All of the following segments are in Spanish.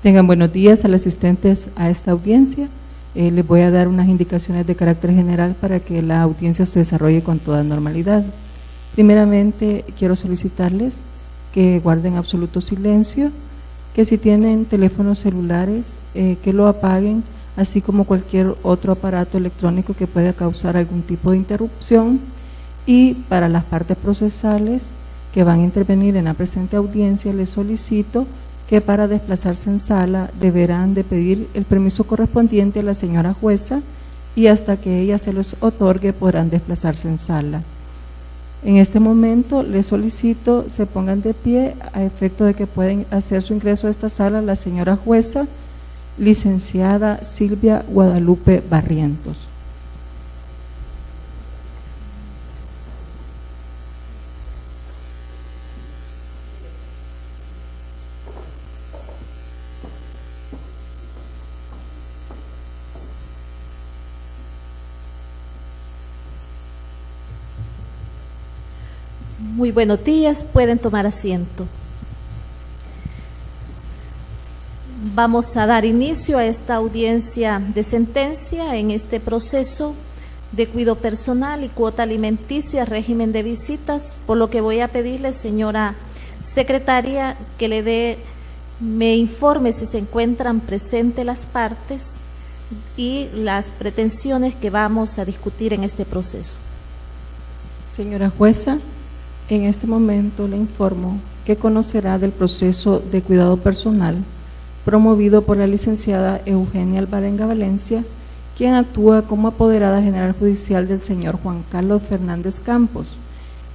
Tengan buenos días a los asistentes a esta audiencia. Les voy a dar unas indicaciones de carácter general para que la audiencia se desarrolle con toda normalidad. Primeramente, quiero solicitarles que guarden absoluto silencio, que si tienen teléfonos celulares, que lo apaguen, así como cualquier otro aparato electrónico que pueda causar algún tipo de interrupción. Y para las partes procesales que van a intervenir en la presente audiencia, les solicito que para desplazarse en sala deberán de pedir el permiso correspondiente a la señora jueza y hasta que ella se los otorgue podrán desplazarse en sala. En este momento les solicito se pongan de pie a efecto de que pueden hacer su ingreso a esta sala la señora jueza, licenciada Silvia Guadalupe Barrientos. Muy buenos días, pueden tomar asiento. Vamos a dar inicio a esta audiencia de sentencia en este proceso de cuidado personal y cuota alimenticia, régimen de visitas, por lo que voy a pedirle, señora secretaria, que me informe si se encuentran presentes las partes y las pretensiones que vamos a discutir en este proceso. Señora jueza, en este momento le informo que conocerá del proceso de cuidado personal promovido por la licenciada Eugenia Alvarenga Valencia, quien actúa como apoderada general judicial del señor Juan Carlos Fernández Campos,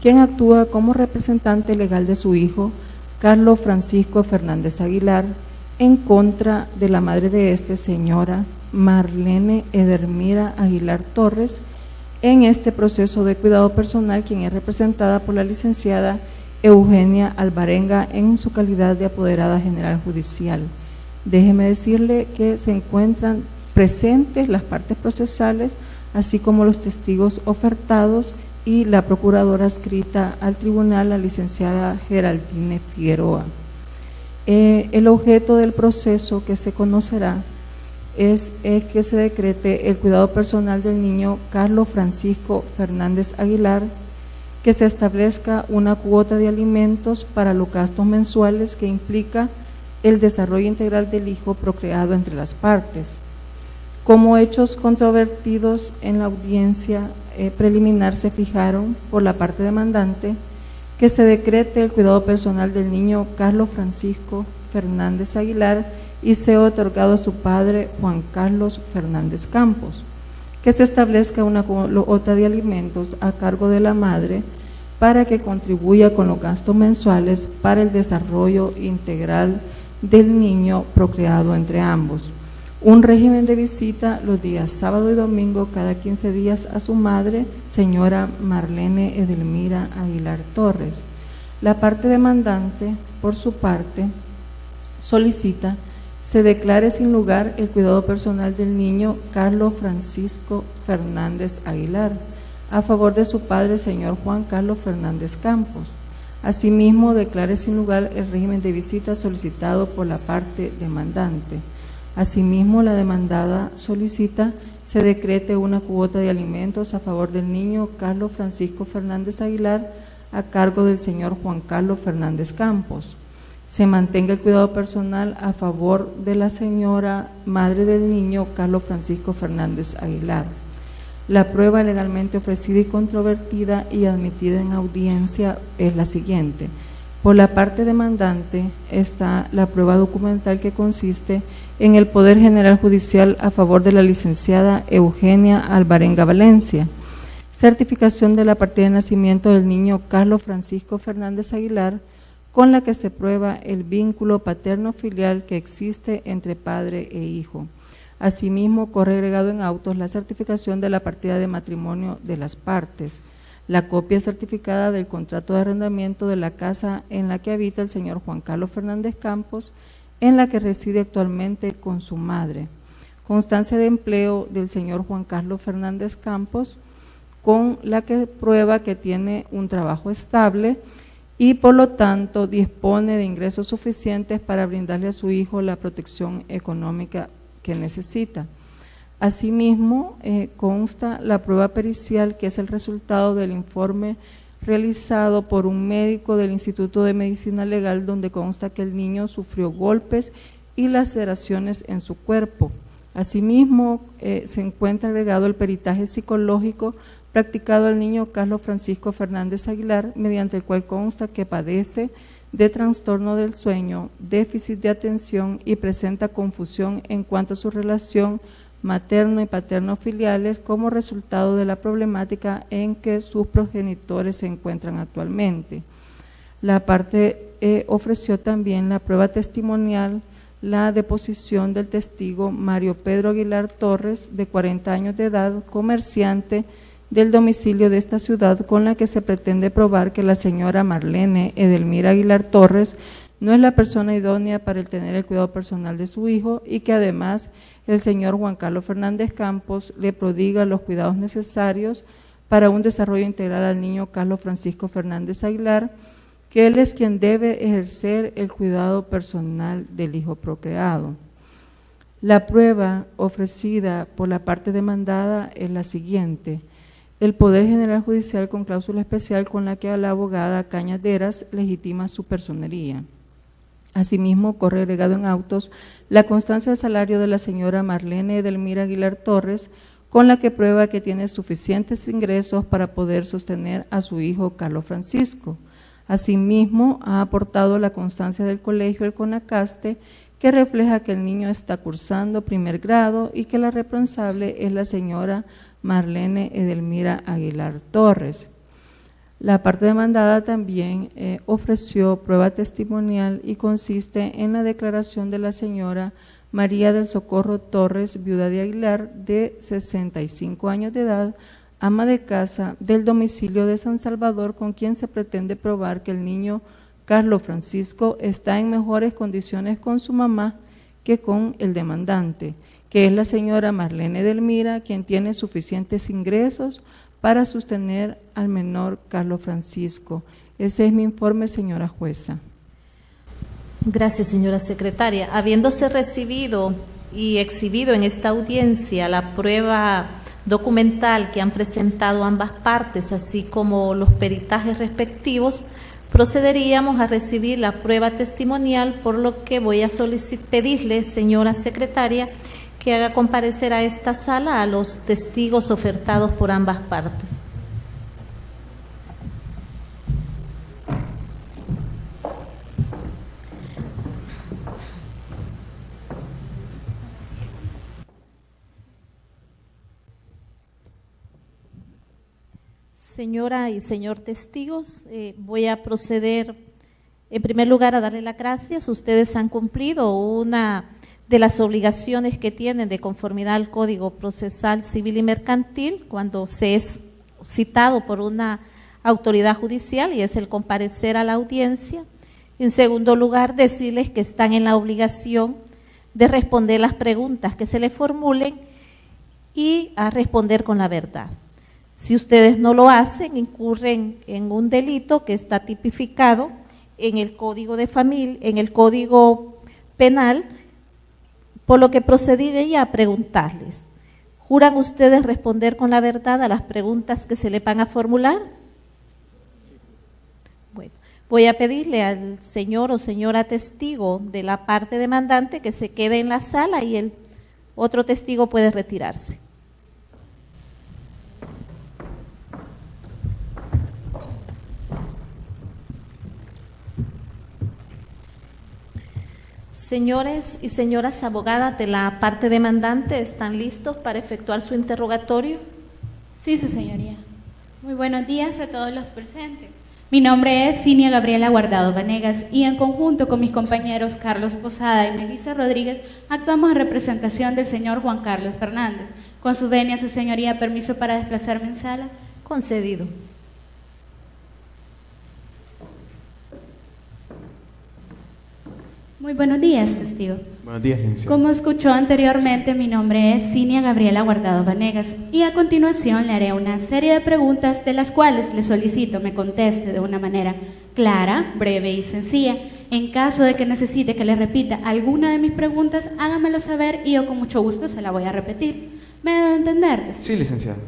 quien actúa como representante legal de su hijo, Carlos Francisco Fernández Aguilar, en contra de la madre de este, señora Marlene Edelmira Aguilar Torres, en este proceso de cuidado personal, quien es representada por la licenciada Eugenia Alvarenga en su calidad de apoderada general judicial. Déjeme decirle que se encuentran presentes las partes procesales, así como los testigos ofertados y la procuradora adscrita al tribunal, la licenciada Geraldine Figueroa. El objeto del proceso que se conocerá es que se decrete el cuidado personal del niño Carlos Francisco Fernández Aguilar, que se establezca una cuota de alimentos para los gastos mensuales que implica el desarrollo integral del hijo procreado entre las partes. Como hechos controvertidos en la audiencia preliminar se fijaron por la parte demandante que se decrete el cuidado personal del niño Carlos Francisco Fernández Aguilar y sea otorgado a su padre Juan Carlos Fernández Campos, que se establezca una cuota de alimentos a cargo de la madre para que contribuya con los gastos mensuales para el desarrollo integral del niño procreado entre ambos. Un régimen de visita los días sábado y domingo cada 15 días a su madre, señora Marlene Edelmira Aguilar Torres. La parte demandante, por su parte, solicita se declare sin lugar el cuidado personal del niño Carlos Francisco Fernández Aguilar, a favor de su padre, señor Juan Carlos Fernández Campos. Asimismo, declare sin lugar el régimen de visita solicitado por la parte demandante. Asimismo, la demandada solicita se decrete una cuota de alimentos a favor del niño Carlos Francisco Fernández Aguilar a cargo del señor Juan Carlos Fernández Campos. Se mantenga el cuidado personal a favor de la señora madre del niño Carlos Francisco Fernández Aguilar. La prueba legalmente ofrecida y controvertida y admitida en audiencia es la siguiente. Por la parte demandante está la prueba documental que consiste en el Poder General Judicial a favor de la licenciada Eugenia Alvarenga Valencia. Certificación de la partida de nacimiento del niño Carlos Francisco Fernández Aguilar, con la que se prueba el vínculo paterno-filial que existe entre padre e hijo. Asimismo, corre agregado en autos la certificación de la partida de matrimonio de las partes, la copia certificada del contrato de arrendamiento de la casa en la que habita el señor Juan Carlos Fernández Campos, en la que reside actualmente con su madre, constancia de empleo del señor Juan Carlos Fernández Campos, con la que prueba que tiene un trabajo estable y por lo tanto dispone de ingresos suficientes para brindarle a su hijo la protección económica que necesita. Asimismo, consta la prueba pericial, que es el resultado del informe realizado por un médico del Instituto de Medicina Legal, donde consta que el niño sufrió golpes y laceraciones en su cuerpo. Asimismo, se encuentra agregado el peritaje psicológico practicado al niño Carlos Francisco Fernández Aguilar, mediante el cual consta que padece de trastorno del sueño, déficit de atención y presenta confusión en cuanto a su relación materno y paterno filiales como resultado de la problemática en que sus progenitores se encuentran actualmente. La parte ofreció también la prueba testimonial, la deposición del testigo Mario Pedro Aguilar Torres, de 40 años de edad, comerciante del domicilio de esta ciudad, con la que se pretende probar que la señora Marlene Edelmira Aguilar Torres no es la persona idónea para tener el cuidado personal de su hijo, y que además el señor Juan Carlos Fernández Campos le prodiga los cuidados necesarios para un desarrollo integral al niño Carlos Francisco Fernández Aguilar, que él es quien debe ejercer el cuidado personal del hijo procreado. La prueba ofrecida por la parte demandada es la siguiente: el Poder General Judicial, con cláusula especial con la que la abogada Cañaderas legitima su personería. Asimismo, corre agregado en autos la constancia de salario de la señora Marlene Edelmira Aguilar Torres, con la que prueba que tiene suficientes ingresos para poder sostener a su hijo Carlos Francisco. Asimismo, ha aportado la constancia del colegio El Conacaste, que refleja que el niño está cursando primer grado y que la responsable es la señora Marlene Edelmira Aguilar Torres. La parte demandada también ofreció prueba testimonial y consiste en la declaración de la señora María del Socorro Torres, viuda de Aguilar, de 65 años de edad, ama de casa del domicilio de San Salvador, con quien se pretende probar que el niño Carlos Francisco está en mejores condiciones con su mamá que con el demandante, que es la señora Marlene Edelmira, quien tiene suficientes ingresos para sostener al menor Carlos Francisco. Ese es mi informe, señora jueza. Gracias, señora secretaria. Habiéndose recibido y exhibido en esta audiencia la prueba documental que han presentado ambas partes, así como los peritajes respectivos, procederíamos a recibir la prueba testimonial, por lo que voy a pedirle, señora secretaria, que haga comparecer a esta sala a los testigos ofertados por ambas partes. Señora y señor testigos, voy a proceder en primer lugar a darle las gracias. Ustedes han cumplido una de las obligaciones que tienen de conformidad al Código Procesal Civil y Mercantil cuando se es citado por una autoridad judicial, y es el comparecer a la audiencia. En segundo lugar, decirles que están en la obligación de responder las preguntas que se les formulen y a responder con la verdad. Si ustedes no lo hacen, incurren en un delito que está tipificado en el Código de Familia, en el Código Penal, por lo que procederé a preguntarles. ¿Juran ustedes responder con la verdad a las preguntas que se le van a formular? Bueno, voy a pedirle al señor o señora testigo de la parte demandante que se quede en la sala, y el otro testigo puede retirarse. Señores y señoras abogadas de la parte demandante, ¿están listos para efectuar su interrogatorio? Sí, su señoría. Muy buenos días a todos los presentes. Mi nombre es Cinia Gabriela Guardado Vanegas y en conjunto con mis compañeros Carlos Posada y Melissa Rodríguez actuamos en representación del señor Juan Carlos Fernández. Con su venia, su señoría, permiso para desplazarme en sala. Concedido. Muy buenos días, testigo. Buenos días, licenciado. Como escuchó anteriormente, mi nombre es Cinia Gabriela Guardado Vanegas y a continuación le haré una serie de preguntas de las cuales le solicito me conteste de una manera clara, breve y sencilla. En caso de que necesite que le repita alguna de mis preguntas, hágamelo saber y yo con mucho gusto se la voy a repetir. ¿Me debo entender, testigo? Sí, licenciada.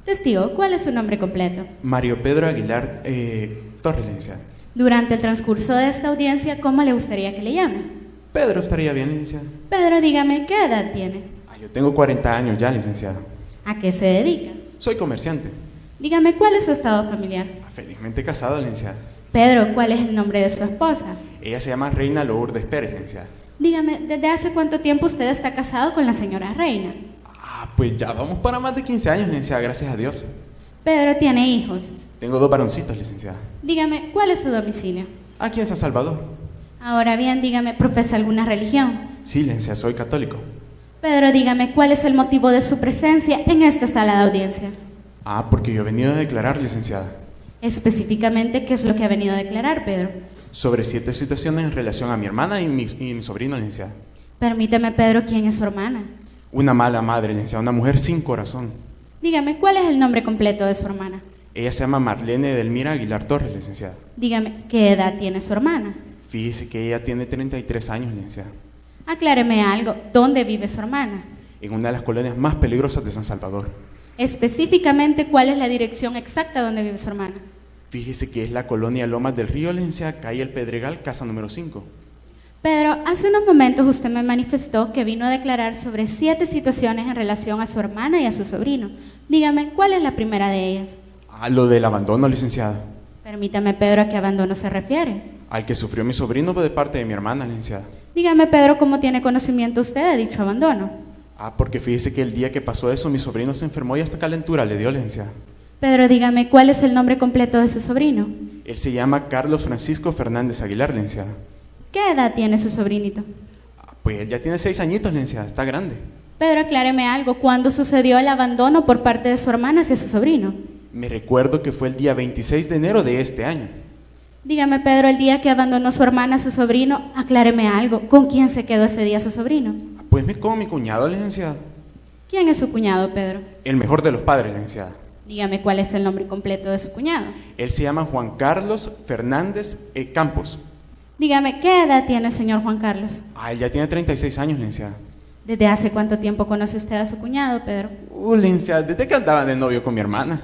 Testigo, ¿cuál es su nombre completo? Mario Pedro Aguilar Torres, licenciada. Durante el transcurso de esta audiencia, ¿cómo le gustaría que le llame? Pedro estaría bien, licenciada. Pedro, dígame, ¿qué edad tiene? Yo tengo 40 años ya, licenciada. ¿A qué se dedica? Soy comerciante. Dígame, ¿cuál es su estado familiar? Felizmente casado, licenciada. Pedro, ¿cuál es el nombre de su esposa? Ella se llama Reina Lourdes Pérez, licenciada. Dígame, ¿desde hace cuánto tiempo usted está casado con la señora Reina? Pues ya vamos para más de 15 años, licenciada, gracias a Dios. Pedro, ¿tiene hijos? Tengo 2 varoncitos, licenciada. Dígame, ¿cuál es su domicilio? Aquí en San Salvador. Ahora bien, dígame, ¿profesa alguna religión? Sí, licenciada, soy católico. Pedro, dígame, ¿cuál es el motivo de su presencia en esta sala de audiencia? Porque yo he venido a declarar, licenciada. Específicamente, ¿qué es lo que ha venido a declarar, Pedro? Sobre 7 situaciones en relación a mi hermana y mi sobrino, licenciada. Permíteme, Pedro, ¿quién es su hermana? Una mala madre, licenciada, una mujer sin corazón. Dígame, ¿cuál es el nombre completo de su hermana? Ella se llama Marlene Edelmira Aguilar Torres, licenciada. Dígame, ¿qué edad tiene su hermana? Fíjese que ella tiene 33 años, licenciada. Acláreme algo, ¿dónde vive su hermana? En una de las colonias más peligrosas de San Salvador. Específicamente, ¿cuál es la dirección exacta donde vive su hermana? Fíjese que es la colonia Lomas del Río, licenciada, calle El Pedregal, casa número 5. Pedro, hace unos momentos usted me manifestó que vino a declarar sobre 7 situaciones en relación a su hermana y a su sobrino. Dígame, ¿cuál es la primera de ellas? Lo del abandono, licenciada. Permítame, Pedro, ¿a qué abandono se refiere? Al que sufrió mi sobrino de parte de mi hermana, licenciada. Dígame, Pedro, ¿cómo tiene conocimiento usted de dicho abandono? Porque fíjese que el día que pasó eso, mi sobrino se enfermó y hasta calentura le dio, licenciada. Pedro, dígame, ¿cuál es el nombre completo de su sobrino? Él se llama Carlos Francisco Fernández Aguilar, licenciada. ¿Qué edad tiene su sobrinito? Pues él ya tiene 6 añitos, licenciada, está grande. Pedro, acláreme algo, ¿cuándo sucedió el abandono por parte de su hermana hacia su sobrino? Me recuerdo que fue el día 26 de enero de este año. Dígame, Pedro, el día que abandonó su hermana a su sobrino, acláreme algo, ¿con quién se quedó ese día su sobrino? Pues con mi cuñado, licenciada. ¿Quién es su cuñado, Pedro? El mejor de los padres, licenciada. Dígame cuál es el nombre completo de su cuñado. Él se llama Juan Carlos Fernández Campos. Dígame, ¿qué edad tiene el señor Juan Carlos? Él ya tiene 36 años, licenciada. ¿Desde hace cuánto tiempo conoce usted a su cuñado, Pedro? Licenciada, desde que andaba de novio con mi hermana.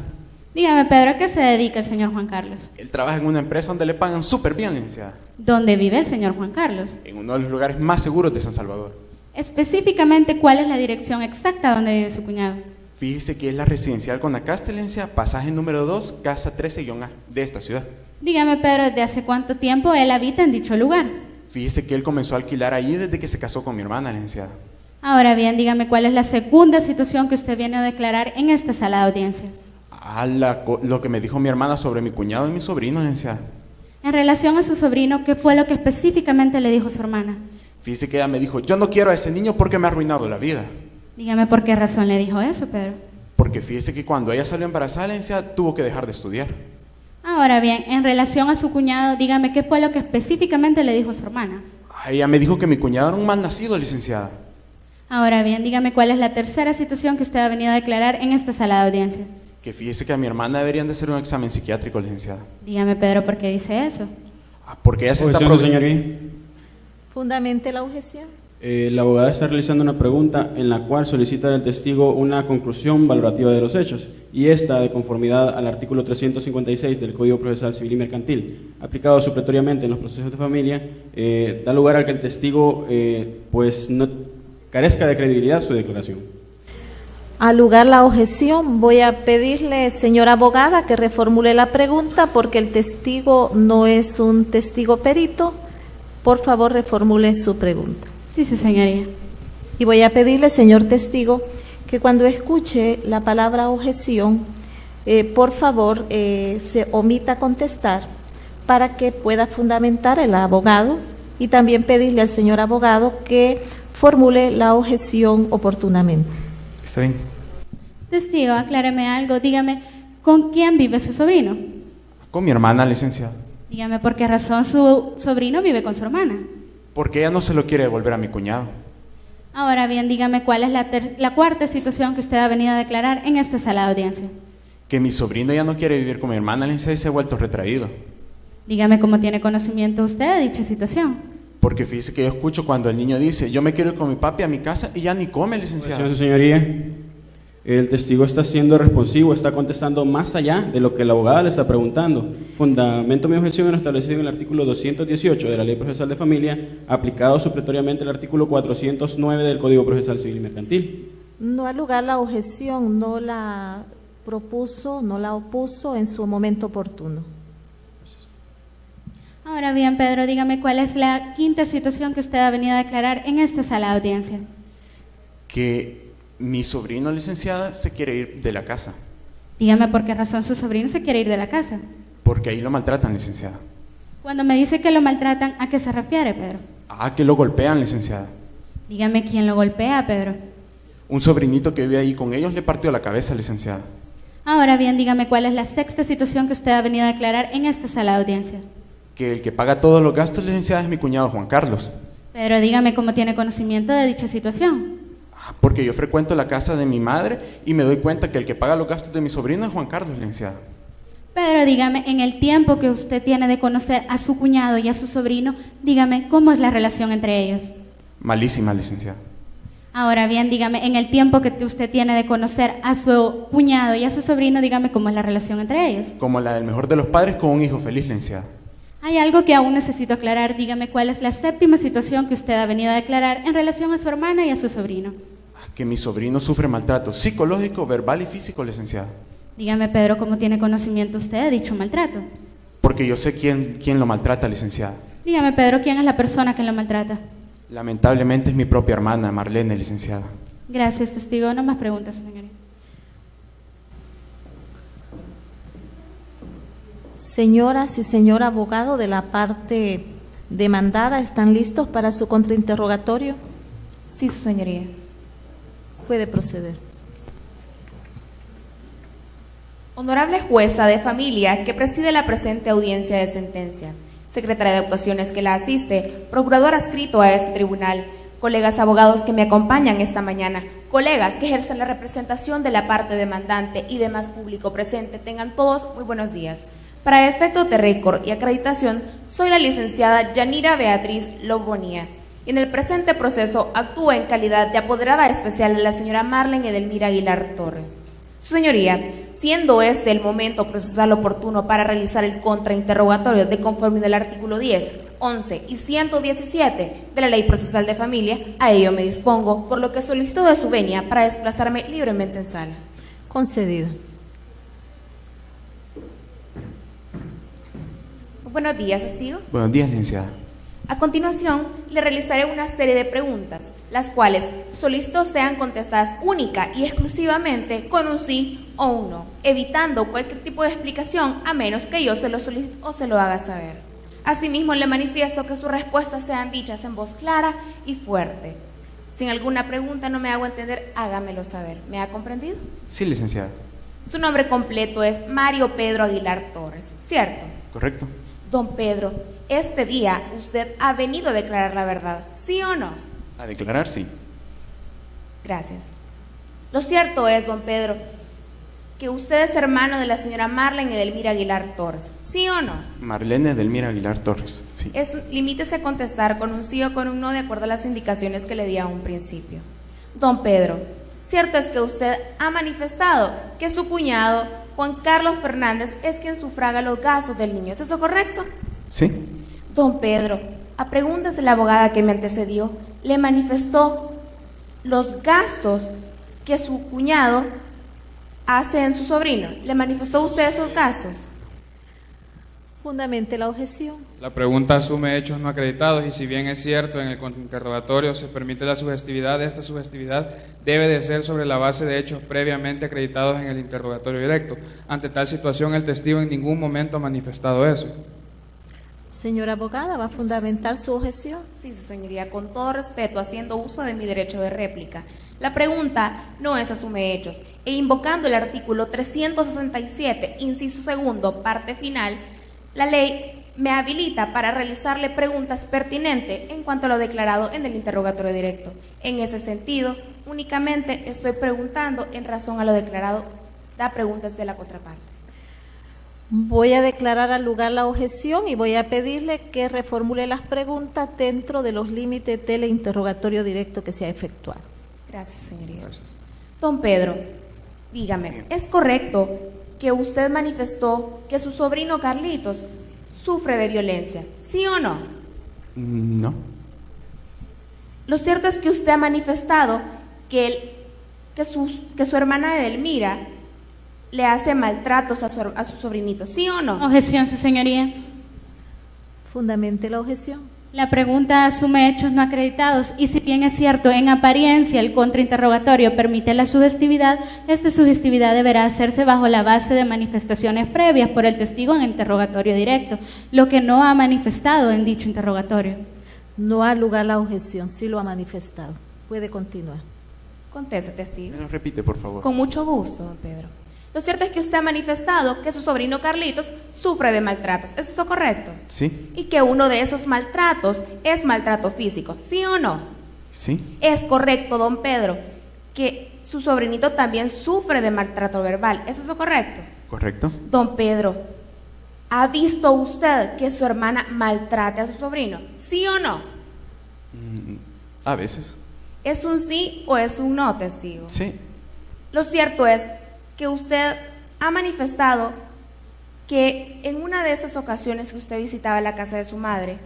Dígame, Pedro, ¿a qué se dedica el señor Juan Carlos? Él trabaja en una empresa donde le pagan súper bien, licenciada. ¿Dónde vive el señor Juan Carlos? En uno de los lugares más seguros de San Salvador. Específicamente, ¿cuál es la dirección exacta donde vive su cuñado? Fíjese que es la residencial Guanacaste, licenciada, pasaje número 2, casa 13-A de esta ciudad. Dígame, Pedro, ¿desde hace cuánto tiempo él habita en dicho lugar? Fíjese que él comenzó a alquilar allí desde que se casó con mi hermana, licenciada. Ahora bien, dígame, ¿cuál es la segunda situación que usted viene a declarar en esta sala de audiencia? Lo que me dijo mi hermana sobre mi cuñado y mi sobrino, licenciada. En relación a su sobrino, ¿qué fue lo que específicamente le dijo su hermana? Fíjese que ella me dijo, yo no quiero a ese niño porque me ha arruinado la vida. Dígame, ¿por qué razón le dijo eso, Pedro? Porque fíjese que cuando ella salió embarazada, licenciada, tuvo que dejar de estudiar. Ahora bien, en relación a su cuñado, dígame, ¿qué fue lo que específicamente le dijo su hermana? Ella me dijo que mi cuñado era un mal nacido, licenciada. Ahora bien, dígame, ¿cuál es la tercera situación que usted ha venido a declarar en esta sala de audiencia? Que fíjese que a mi hermana deberían de hacer un examen psiquiátrico, licenciada. Dígame, Pedro, ¿por qué dice eso? Porque ella se está señoría. Fundamente la objeción. La abogada está realizando una pregunta en la cual solicita del testigo una conclusión valorativa de los hechos, y esta, de conformidad al artículo 356 del Código Procesal Civil y Mercantil, aplicado supletoriamente en los procesos de familia, da lugar a que el testigo pues no carezca de credibilidad su declaración. Al lugar la objeción, voy a pedirle, señora abogada, que reformule la pregunta porque el testigo no es un testigo perito. Por favor, reformule su pregunta. Sí, señoría. Y voy a pedirle, señor testigo, que cuando escuche la palabra objeción, por favor, se omita contestar para que pueda fundamentar el abogado, y también pedirle al señor abogado que formule la objeción oportunamente. Está bien. Testigo, acláreme algo. Dígame, ¿con quién vive su sobrino? Con mi hermana, licenciada. Dígame, ¿por qué razón su sobrino vive con su hermana? Porque ella no se lo quiere devolver a mi cuñado. Ahora bien, dígame, ¿cuál es la cuarta situación que usted ha venido a declarar en esta sala de audiencia? Que mi sobrino ya no quiere vivir con mi hermana, licenciada, y se ha vuelto retraído. Dígame cómo tiene conocimiento usted de dicha situación. Porque fíjese que yo escucho cuando el niño dice, yo me quiero ir con mi papi a mi casa y ya ni come, licenciado. Su señoría, el testigo está siendo responsivo, está contestando más allá de lo que la abogada le está preguntando. Fundamento mi objeción en lo establecido en el artículo 218 de la Ley Procesal de Familia, aplicado supletoriamente al artículo 409 del Código Procesal Civil y Mercantil. No ha lugar la objeción, no la propuso, no la opuso en su momento oportuno. Ahora bien, Pedro, dígame cuál es la quinta situación que usted ha venido a declarar en esta sala de audiencia. Que mi sobrino, licenciada, se quiere ir de la casa. Dígame por qué razón su sobrino se quiere ir de la casa. Porque ahí lo maltratan, licenciada. Cuando me dice que lo maltratan, ¿a qué se refiere, Pedro? Ah, que lo golpean, licenciada. Dígame quién lo golpea, Pedro. Un sobrinito que vive ahí con ellos le partió la cabeza, licenciada. Ahora bien, dígame cuál es la sexta situación que usted ha venido a declarar en esta sala de audiencia. Que el que paga todos los gastos, licenciada, es mi cuñado Juan Carlos. Pero dígame cómo tiene conocimiento de dicha situación. Porque yo frecuento la casa de mi madre y me doy cuenta que el que paga los gastos de mi sobrino es Juan Carlos, licenciada. Pedro, dígame, en el tiempo que usted tiene de conocer a su cuñado y a su sobrino, dígame cómo es la relación entre ellos. Malísima, licenciada. Ahora bien, dígame, en el tiempo que usted tiene de conocer a su cuñado y a su sobrino, dígame cómo es la relación entre ellos. Como la del mejor de los padres con un hijo feliz, licenciada. Hay algo que aún necesito aclarar. Dígame cuál es la séptima situación que usted ha venido a declarar en relación a su hermana y a su sobrino. Que mi sobrino sufre maltrato psicológico, verbal y físico, licenciada. Dígame, Pedro, ¿cómo tiene conocimiento usted de dicho maltrato? Porque yo sé quién lo maltrata, licenciada. Dígame, Pedro, ¿quién es la persona que lo maltrata? Lamentablemente es mi propia hermana, Marlene, licenciada. Gracias, testigo. No más preguntas, señoría. Señoras y señor abogado de la parte demandada, ¿están listos para su contrainterrogatorio? Sí, su señoría. Puede proceder. Honorable jueza de familia que preside la presente audiencia de sentencia, secretaria de actuaciones que la asiste, procurador adscrito a este tribunal, colegas abogados que me acompañan esta mañana, colegas que ejercen la representación de la parte demandante y demás público presente, tengan todos muy buenos días. Para efectos de récord y acreditación, soy la licenciada Yanira Beatriz Lobonía y en el presente proceso actúo en calidad de apoderada especial de la señora Marlene Edelmira Aguilar Torres. Su señoría, siendo este el momento procesal oportuno para realizar el contrainterrogatorio de conformidad al artículo 10, 11 y 117 de la Ley Procesal de Familia, a ello me dispongo, por lo que solicito de su venia para desplazarme libremente en sala. Concedido. Buenos días, testigo. Buenos días, licenciada. A continuación, le realizaré una serie de preguntas, las cuales solicito sean contestadas única y exclusivamente con un sí o un no, evitando cualquier tipo de explicación a menos que yo se lo solicite o se lo haga saber. Asimismo, le manifiesto que sus respuestas sean dichas en voz clara y fuerte. Si en alguna pregunta no me hago entender, hágamelo saber. ¿Me ha comprendido? Sí, licenciada. Su nombre completo es Mario Pedro Aguilar Torres, ¿cierto? Correcto. Don Pedro, este día usted ha venido a declarar la verdad, ¿sí o no? A declarar, sí. Gracias. Lo cierto es, don Pedro, que usted es hermano de la señora Marlene Edelmira Aguilar Torres, ¿sí o no? Marlene Edelmira Aguilar Torres, sí. Limítese a contestar con un sí o con un no de acuerdo a las indicaciones que le di a un principio. Don Pedro, cierto es que usted ha manifestado que su cuñado Juan Carlos Fernández es quien sufraga los gastos del niño, ¿es eso correcto? Sí. Don Pedro, a preguntas de la abogada que me antecedió, le manifestó los gastos que su cuñado hace en su sobrino. ¿Le manifestó usted esos gastos? Fundamente la objeción. La pregunta asume hechos no acreditados y si bien es cierto en el interrogatorio se permite la sugestividad, esta sugestividad debe de ser sobre la base de hechos previamente acreditados en el interrogatorio directo. Ante tal situación el testigo en ningún momento ha manifestado eso. Señora abogada, ¿va a fundamentar su objeción? Sí, su señoría, con todo respeto, haciendo uso de mi derecho de réplica. La pregunta no es asume hechos e invocando el artículo 367, inciso segundo, parte final, la ley me habilita para realizarle preguntas pertinentes en cuanto a lo declarado en el interrogatorio directo. En ese sentido, únicamente estoy preguntando en razón a lo declarado, da preguntas de la contraparte. Voy a declarar al lugar la objeción y voy a pedirle que reformule las preguntas dentro de los límites del interrogatorio directo que se ha efectuado. Gracias, señoría. Gracias. Don Pedro, dígame, ¿es correcto que usted manifestó que su sobrino Carlitos sufre de violencia? ¿Sí o no? No. Lo cierto es que usted ha manifestado que su hermana Edelmira le hace maltratos a su sobrinito, ¿sí o no? Objeción, su señoría. Fundamente la objeción. La pregunta asume hechos no acreditados y si bien es cierto, en apariencia el contrainterrogatorio permite la sugestividad, esta sugestividad deberá hacerse bajo la base de manifestaciones previas por el testigo en el interrogatorio directo, lo que no ha manifestado en dicho interrogatorio. No ha lugar la objeción, sí lo ha manifestado. Puede continuar. Conteste, testigo. Me lo repite, por favor. Con mucho gusto, don Pedro. Lo cierto es que usted ha manifestado que su sobrino Carlitos sufre de maltratos. ¿Es eso correcto? Sí. Y que uno de esos maltratos es maltrato físico, ¿sí o no? Sí. Es correcto, don Pedro, que su sobrinito también sufre de maltrato verbal. ¿Es eso correcto? Correcto. Don Pedro, ¿ha visto usted que su hermana maltrate a su sobrino? ¿Sí o no? A veces. ¿Es un sí o es un no, testigo? Sí. Lo cierto es que usted ha manifestado que en una de esas ocasiones que usted visitaba la casa de su madre,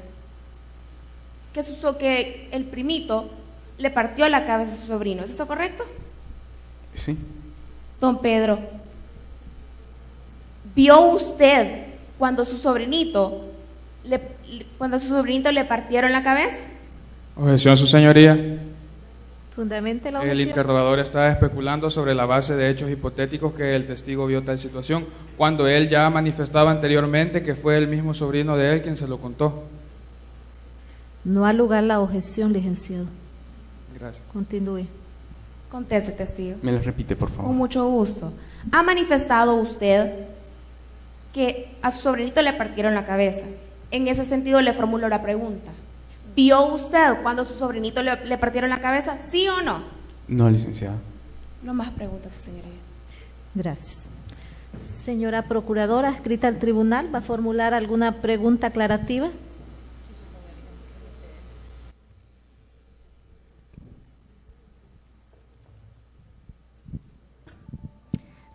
que el primito le partió la cabeza a su sobrino. ¿Es eso correcto? Sí. Don Pedro, ¿vio usted cuando a su sobrinito le partieron la cabeza? Objeción, su señoría. Fundamente la El objeción. interrogador está especulando sobre la base de hechos hipotéticos que el testigo vio tal situación, cuando él ya manifestaba anteriormente que fue el mismo sobrino de él quien se lo contó. No ha lugar la objeción, licenciado. Gracias. Continúe. Conteste, testigo. Me lo repite, por favor. Con mucho gusto. ¿Ha manifestado usted que a su sobrinito le partieron la cabeza? En ese sentido le formulo la pregunta. ¿Vio usted cuando a su sobrinito le partieron la cabeza? ¿Sí o no? No, licenciada. No más preguntas, señoría. Gracias. Señora Procuradora, adscrita al tribunal, ¿va a formular alguna pregunta aclarativa?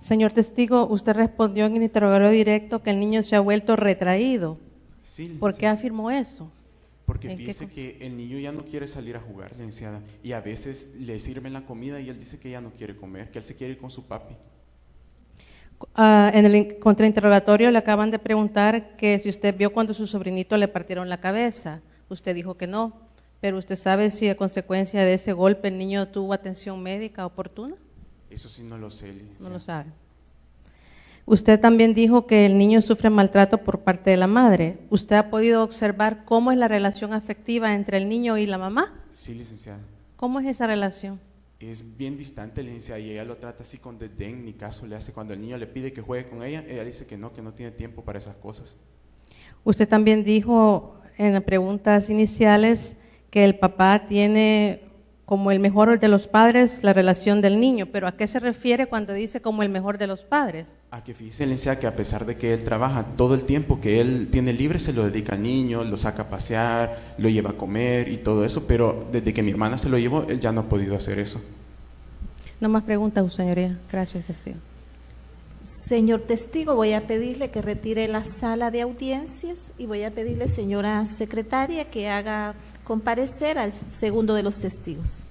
Señor testigo, usted respondió en el interrogatorio directo que el niño se ha vuelto retraído. Sí, ¿Por qué afirmó eso? Porque ¿En qué fíjese que el niño ya no quiere salir a jugar, licenciada, y a veces le sirven la comida y él dice que ya no quiere comer, que él se quiere ir con su papi. En el contrainterrogatorio le acaban de preguntar que si usted vio cuando su sobrinito le partieron la cabeza. Usted dijo que no, pero ¿usted sabe si a consecuencia de ese golpe el niño tuvo atención médica oportuna? Eso sí no lo sé, licenciada. No lo sabe. Usted también dijo que el niño sufre maltrato por parte de la madre. ¿Usted ha podido observar cómo es la relación afectiva entre el niño y la mamá? Sí, licenciada. ¿Cómo es esa relación? Es bien distante, licenciada, y ella lo trata así con desdén, ni caso le hace. Cuando el niño le pide que juegue con ella dice que no tiene tiempo para esas cosas. Usted también dijo en las preguntas iniciales que el papá tiene como el mejor de los padres la relación del niño, pero ¿a qué se refiere cuando dice como el mejor de los padres? A que fíjese, licenciada, que a pesar de que él trabaja todo el tiempo que él tiene libre, se lo dedica al niño, lo saca a pasear, lo lleva a comer y todo eso, pero desde que mi hermana se lo llevó, él ya no ha podido hacer eso. No más preguntas, su señoría. Gracias, testigo. Señor testigo, voy a pedirle que retire la sala de audiencias y voy a pedirle, señora secretaria, que haga comparecer al segundo de los testigos.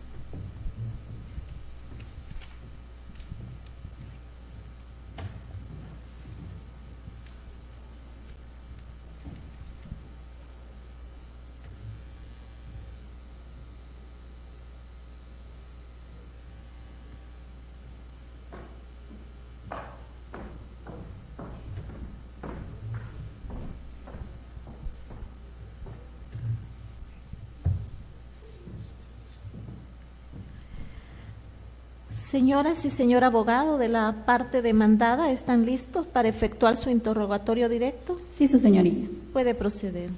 Señoras y señor abogado de la parte demandada, ¿están listos para efectuar su interrogatorio directo? Sí, su señoría. Puede proceder.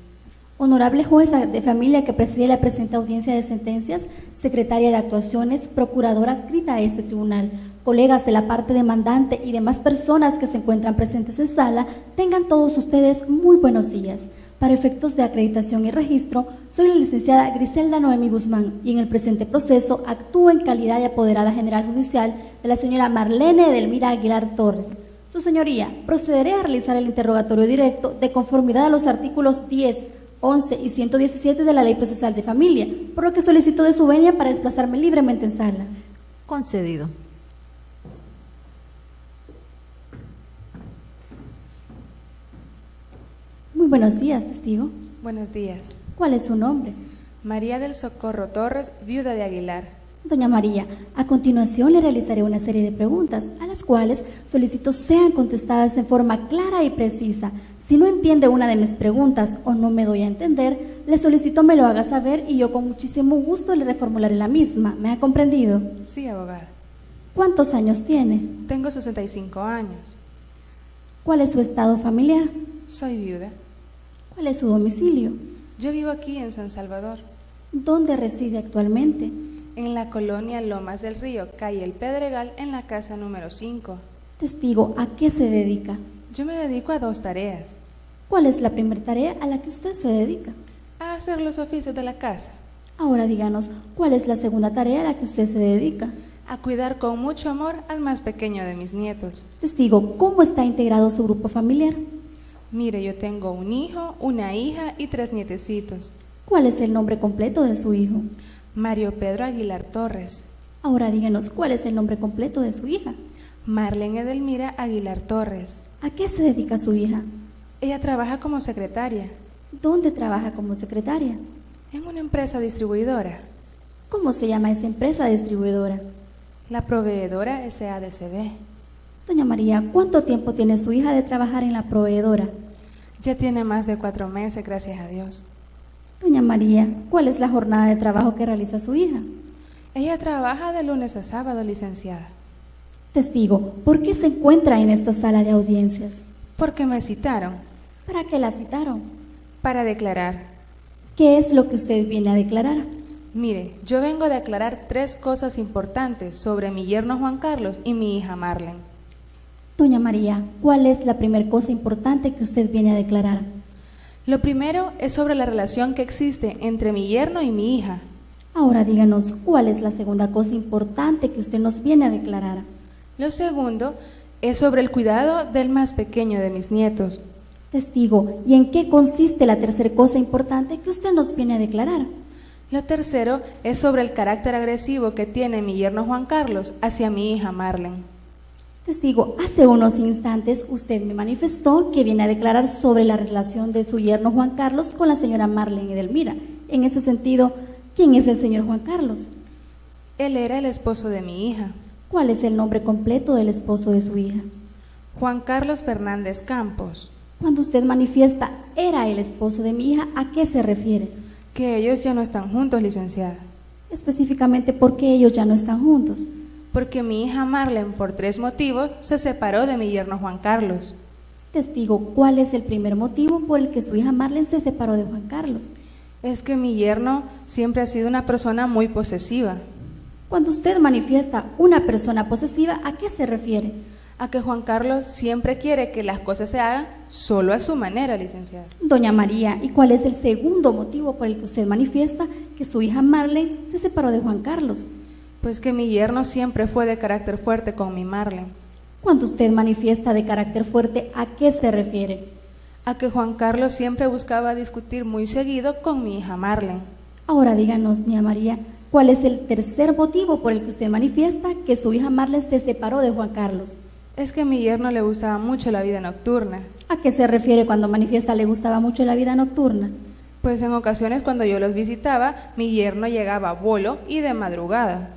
Honorable jueza de familia que preside la presente audiencia de sentencias, secretaria de actuaciones, procuradora adscrita a este tribunal, colegas de la parte demandante y demás personas que se encuentran presentes en sala, tengan todos ustedes muy buenos días. Para efectos de acreditación y registro, soy la licenciada Griselda Noemi Guzmán y en el presente proceso actúo en calidad de apoderada general judicial de la señora Marlene Edelmira Aguilar Torres. Su señoría, procederé a realizar el interrogatorio directo de conformidad a los artículos 10, 11 y 117 de la Ley Procesal de Familia, por lo que solicito de su venia para desplazarme libremente en sala. Concedido. Muy buenos días, testigo. Buenos días. ¿Cuál es su nombre? María del Socorro Torres, viuda de Aguilar. Doña María, a continuación le realizaré una serie de preguntas, a las cuales solicito sean contestadas en forma clara y precisa. Si no entiende una de mis preguntas o no me doy a entender, le solicito me lo haga saber y yo con muchísimo gusto le reformularé la misma. ¿Me ha comprendido? Sí, abogada. ¿Cuántos años tiene? Tengo 65 años. ¿Cuál es su estado familiar? Soy viuda. ¿Cuál es su domicilio? Yo vivo aquí en San Salvador. ¿Dónde reside actualmente? En la colonia Lomas del Río, calle El Pedregal, en la casa número 5. Testigo, ¿a qué se dedica? Yo me dedico a 2 tareas. ¿Cuál es la primera tarea a la que usted se dedica? A hacer los oficios de la casa. Ahora díganos, ¿cuál es la segunda tarea a la que usted se dedica? A cuidar con mucho amor al más pequeño de mis nietos. Testigo, ¿cómo está integrado su grupo familiar? Mire, yo tengo un hijo, una hija y 3 nietecitos. ¿Cuál es el nombre completo de su hijo? Mario Pedro Aguilar Torres. Ahora díganos, ¿cuál es el nombre completo de su hija? Marlene Edelmira Aguilar Torres. ¿A qué se dedica su hija? Ella trabaja como secretaria. ¿Dónde trabaja como secretaria? En una empresa distribuidora. ¿Cómo se llama esa empresa distribuidora? La proveedora SADCB. Doña María, ¿cuánto tiempo tiene su hija de trabajar en la proveedora? Ya tiene más de 4 meses, gracias a Dios. Doña María, ¿cuál es la jornada de trabajo que realiza su hija? Ella trabaja de lunes a sábado, licenciada. Testigo, ¿por qué se encuentra en esta sala de audiencias? Porque me citaron. ¿Para qué la citaron? Para declarar. ¿Qué es lo que usted viene a declarar? Mire, yo vengo a declarar 3 cosas importantes sobre mi yerno Juan Carlos y mi hija Marlene. Doña María, ¿cuál es la primera cosa importante que usted viene a declarar? Lo primero es sobre la relación que existe entre mi yerno y mi hija. Ahora díganos, ¿cuál es la segunda cosa importante que usted nos viene a declarar? Lo segundo es sobre el cuidado del más pequeño de mis nietos. Testigo, ¿y en qué consiste la tercera cosa importante que usted nos viene a declarar? Lo tercero es sobre el carácter agresivo que tiene mi yerno Juan Carlos hacia mi hija Marlene. Testigo, hace unos instantes usted me manifestó que viene a declarar sobre la relación de su yerno Juan Carlos con la señora Marlene Edelmira. En ese sentido, ¿quién es el señor Juan Carlos? Él era el esposo de mi hija. ¿Cuál es el nombre completo del esposo de su hija? Juan Carlos Fernández Campos. Cuando usted manifiesta era el esposo de mi hija, ¿a qué se refiere? Que ellos ya no están juntos, licenciada. Específicamente, ¿por qué ellos ya no están juntos? Porque mi hija Marlene, por 3 motivos, se separó de mi yerno Juan Carlos. Testigo, ¿cuál es el primer motivo por el que su hija Marlene se separó de Juan Carlos? Es que mi yerno siempre ha sido una persona muy posesiva. Cuando usted manifiesta una persona posesiva, ¿a qué se refiere? A que Juan Carlos siempre quiere que las cosas se hagan solo a su manera, licenciada. Doña María, ¿y cuál es el segundo motivo por el que usted manifiesta que su hija Marlene se separó de Juan Carlos? Pues que mi yerno siempre fue de carácter fuerte con mi Marlene. Cuando usted manifiesta de carácter fuerte, ¿a qué se refiere? A que Juan Carlos siempre buscaba discutir muy seguido con mi hija Marlene. Ahora díganos, doña María, ¿cuál es el tercer motivo por el que usted manifiesta que su hija Marlene se separó de Juan Carlos? Es que a mi yerno le gustaba mucho la vida nocturna. ¿A qué se refiere cuando manifiesta le gustaba mucho la vida nocturna? Pues en ocasiones cuando yo los visitaba, mi yerno llegaba bolo y de madrugada.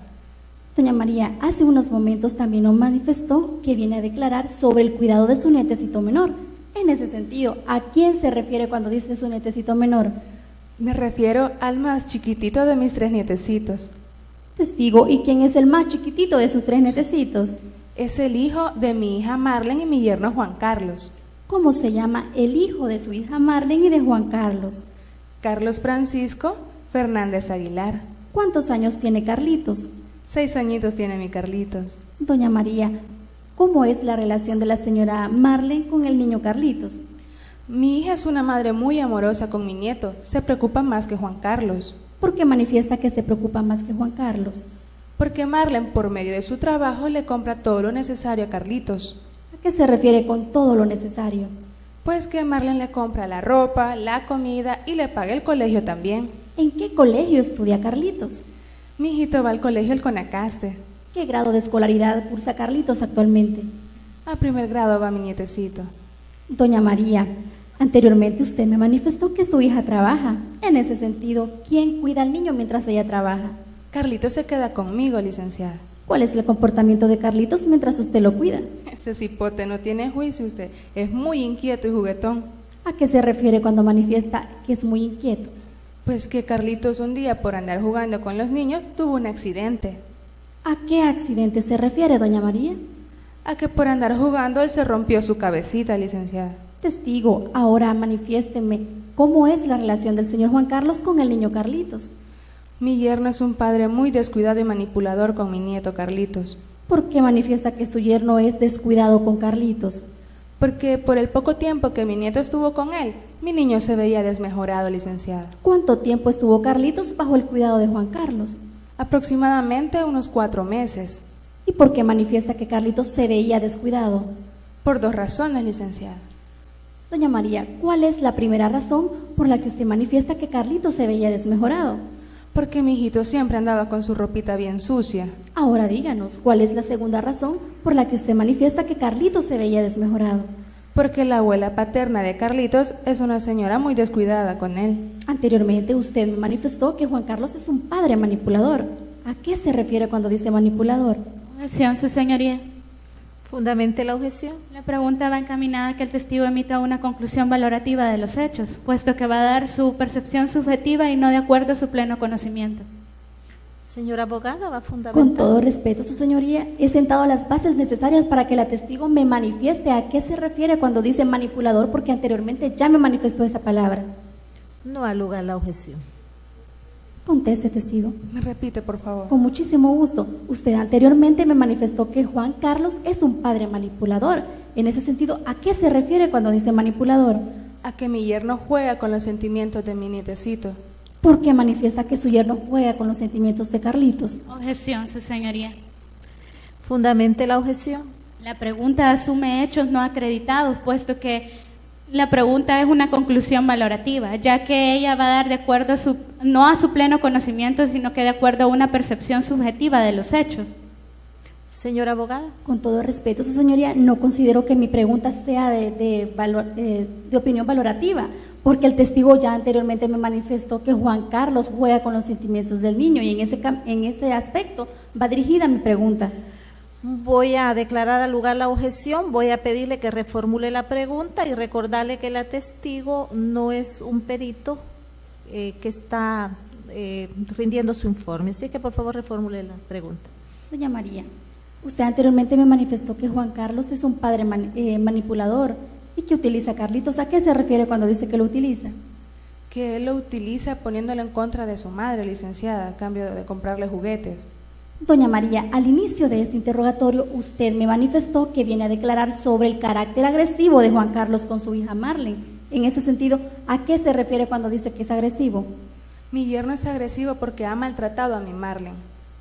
Doña María, hace unos momentos también nos manifestó que viene a declarar sobre el cuidado de su nietecito menor. En ese sentido, ¿a quién se refiere cuando dice su nietecito menor? Me refiero al más chiquitito de mis 3 nietecitos. Testigo, ¿y quién es el más chiquitito de sus 3 nietecitos? Es el hijo de mi hija Marlene y mi yerno Juan Carlos. ¿Cómo se llama el hijo de su hija Marlene y de Juan Carlos? Carlos Francisco Fernández Aguilar. ¿Cuántos años tiene Carlitos? 6 añitos tiene mi Carlitos. Doña María, ¿cómo es la relación de la señora Marlene con el niño Carlitos? Mi hija es una madre muy amorosa con mi nieto, se preocupa más que Juan Carlos. ¿Por qué manifiesta que se preocupa más que Juan Carlos? Porque Marlene, por medio de su trabajo, le compra todo lo necesario a Carlitos. ¿A qué se refiere con todo lo necesario? Pues que Marlene le compra la ropa, la comida y le paga el colegio también. ¿En qué colegio estudia Carlitos? Mi hijito va al colegio El Conacaste. ¿Qué grado de escolaridad cursa Carlitos actualmente? A primer grado va mi nietecito. Doña María, anteriormente usted me manifestó que su hija trabaja. En ese sentido, ¿quién cuida al niño mientras ella trabaja? Carlitos se queda conmigo, licenciada. ¿Cuál es el comportamiento de Carlitos mientras usted lo cuida? Ese cipote no tiene juicio usted, es muy inquieto y juguetón. ¿A qué se refiere cuando manifiesta que es muy inquieto? Pues que Carlitos un día, por andar jugando con los niños, tuvo un accidente. ¿A qué accidente se refiere, doña María? A que por andar jugando él se rompió su cabecita, licenciada. Testigo, ahora manifiésteme, ¿cómo es la relación del señor Juan Carlos con el niño Carlitos? Mi yerno es un padre muy descuidado y manipulador con mi nieto Carlitos. ¿Por qué manifiesta que su yerno es descuidado con Carlitos? Porque por el poco tiempo que mi nieto estuvo con él, mi niño se veía desmejorado, licenciada. ¿Cuánto tiempo estuvo Carlitos bajo el cuidado de Juan Carlos? Aproximadamente unos 4 meses. ¿Y por qué manifiesta que Carlitos se veía descuidado? Por 2 razones, licenciada. Doña María, ¿cuál es la primera razón por la que usted manifiesta que Carlitos se veía desmejorado? Porque mi hijito siempre andaba con su ropita bien sucia. Ahora díganos, ¿cuál es la segunda razón por la que usted manifiesta que Carlitos se veía desmejorado? Porque la abuela paterna de Carlitos es una señora muy descuidada con él. Anteriormente usted me manifestó que Juan Carlos es un padre manipulador. ¿A qué se refiere cuando dice manipulador? Objeción, su señoría. Fundamente la objeción. La pregunta va encaminada a que el testigo emita una conclusión valorativa de los hechos, puesto que va a dar su percepción subjetiva y no de acuerdo a su pleno conocimiento. Señora abogada, va a fundamentar. Con todo respeto, su señoría, he sentado las bases necesarias para que la testigo me manifieste a qué se refiere cuando dice manipulador, porque anteriormente ya me manifestó esa palabra. No ha lugar la objeción. Conteste, testigo. Me repite, por favor. Con muchísimo gusto. Usted anteriormente me manifestó que Juan Carlos es un padre manipulador. En ese sentido, ¿a qué se refiere cuando dice manipulador? A que mi yerno juega con los sentimientos de mi nietecito. ¿Por qué manifiesta que su yerno juega con los sentimientos de Carlitos? Objeción, su señoría. Fundamente la objeción. La pregunta asume hechos no acreditados, puesto que la pregunta es una conclusión valorativa, ya que ella va a dar de acuerdo a no a su pleno conocimiento, sino que de acuerdo a una percepción subjetiva de los hechos. Señora abogada. Con todo respeto, su señoría, no considero que mi pregunta sea de opinión valorativa, porque el testigo ya anteriormente me manifestó que Juan Carlos juega con los sentimientos del niño y en ese aspecto va dirigida mi pregunta. Voy a declarar al lugar la objeción, voy a pedirle que reformule la pregunta y recordarle que la testigo no es un perito que está rindiendo su informe. Así que por favor reformule la pregunta. Doña María, usted anteriormente me manifestó que Juan Carlos es un padre manipulador y que utiliza a Carlitos. ¿A qué se refiere cuando dice que lo utiliza? Que él lo utiliza poniéndolo en contra de su madre, licenciada, a cambio de comprarle juguetes. Doña María, al inicio de este interrogatorio, usted me manifestó que viene a declarar sobre el carácter agresivo de Juan Carlos con su hija Marlene. En ese sentido, ¿a qué se refiere cuando dice que es agresivo? Mi yerno es agresivo porque ha maltratado a mi Marlene.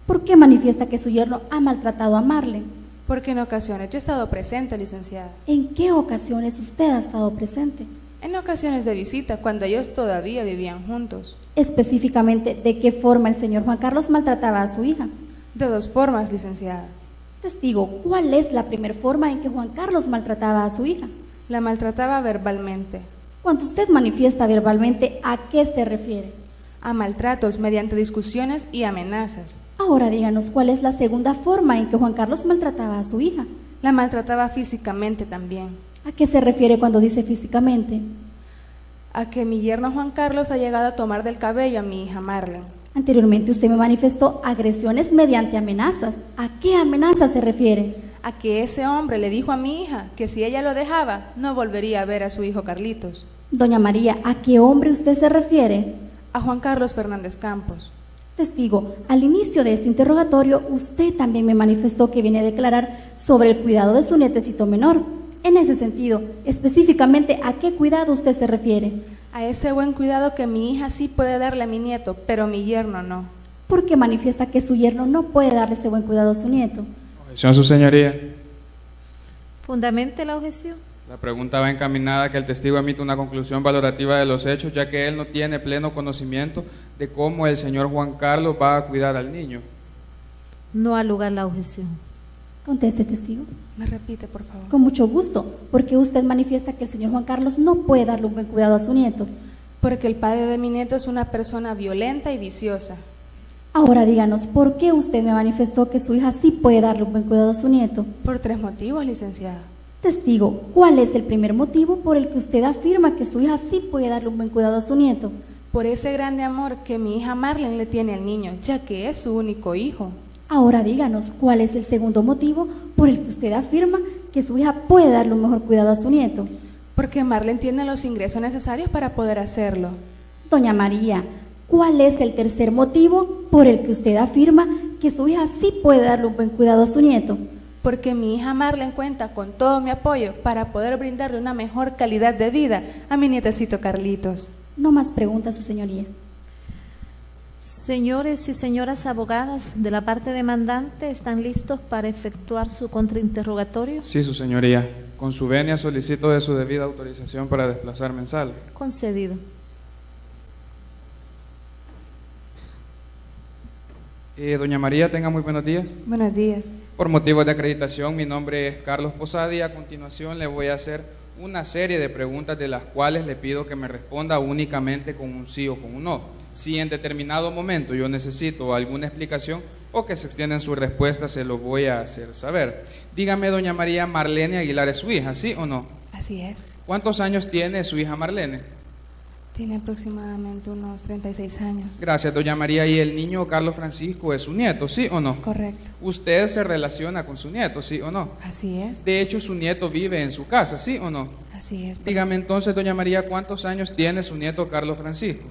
¿Por qué manifiesta que su yerno ha maltratado a Marlene? Porque en ocasiones yo he estado presente, licenciada. ¿En qué ocasiones usted ha estado presente? En ocasiones de visita, cuando ellos todavía vivían juntos. Específicamente, ¿de qué forma el señor Juan Carlos maltrataba a su hija? De 2 formas, licenciada. Testigo, ¿cuál es la primera forma en que Juan Carlos maltrataba a su hija? La maltrataba verbalmente. Cuando usted manifiesta verbalmente, ¿a qué se refiere? A maltratos mediante discusiones y amenazas. Ahora díganos, ¿cuál es la segunda forma en que Juan Carlos maltrataba a su hija? La maltrataba físicamente también. ¿A qué se refiere cuando dice físicamente? A que mi yerno Juan Carlos ha llegado a tomar del cabello a mi hija Marlene. Anteriormente usted me manifestó agresiones mediante amenazas. ¿A qué amenazas se refiere? A que ese hombre le dijo a mi hija que si ella lo dejaba, no volvería a ver a su hijo Carlitos. Doña María, ¿a qué hombre usted se refiere? A Juan Carlos Fernández Campos. Testigo, al inicio de este interrogatorio, usted también me manifestó que viene a declarar sobre el cuidado de su nietecito menor. En ese sentido, específicamente, ¿a qué cuidado usted se refiere? A ese buen cuidado que mi hija sí puede darle a mi nieto, pero mi yerno no. ¿Por qué manifiesta que su yerno no puede darle ese buen cuidado a su nieto? Objeción, su señoría. Fundamente la objeción. La pregunta va encaminada a que el testigo emita una conclusión valorativa de los hechos, ya que él no tiene pleno conocimiento de cómo el señor Juan Carlos va a cuidar al niño. No ha lugar la objeción. Conteste, testigo. Me repite, por favor. Con mucho gusto. ¿Por qué usted manifiesta que el señor Juan Carlos no puede darle un buen cuidado a su nieto? Porque el padre de mi nieto es una persona violenta y viciosa. Ahora díganos, ¿por qué usted me manifestó que su hija sí puede darle un buen cuidado a su nieto? Por 3 motivos, licenciada. Testigo, ¿cuál es el primer motivo por el que usted afirma que su hija sí puede darle un buen cuidado a su nieto? Por ese grande amor que mi hija Marlene le tiene al niño, ya que es su único hijo. Ahora díganos, ¿cuál es el segundo motivo por el que usted afirma que su hija puede darle un mejor cuidado a su nieto? Porque Marlene tiene los ingresos necesarios para poder hacerlo. Doña María, ¿cuál es el tercer motivo por el que usted afirma que su hija sí puede darle un buen cuidado a su nieto? Porque mi hija Marlene cuenta con todo mi apoyo para poder brindarle una mejor calidad de vida a mi nietecito Carlitos. No más preguntas, su señoría. Señores y señoras abogadas de la parte demandante, ¿están listos para efectuar su contrainterrogatorio? Sí, su señoría. Con su venia solicito de su debida autorización para desplazarme en sala. Concedido. Doña María, tenga muy buenos días. Buenos días. Por motivos de acreditación, mi nombre es Carlos Posada y a continuación le voy a hacer una serie de preguntas de las cuales le pido que me responda únicamente con un sí o con un no. Si en determinado momento yo necesito alguna explicación o que se extienda en su respuesta, se lo voy a hacer saber. Dígame, doña María, Marlene Aguilar es su hija, ¿sí o no? Así es. ¿Cuántos años tiene su hija Marlene? Tiene aproximadamente unos 36 años. Gracias, doña María. ¿Y el niño Carlos Francisco es su nieto, sí o no? Correcto. ¿Usted se relaciona con su nieto, sí o no? Así es. De hecho, su nieto vive en su casa, ¿sí o no? Así es. Dígame entonces, doña María, ¿cuántos años tiene su nieto Carlos Francisco?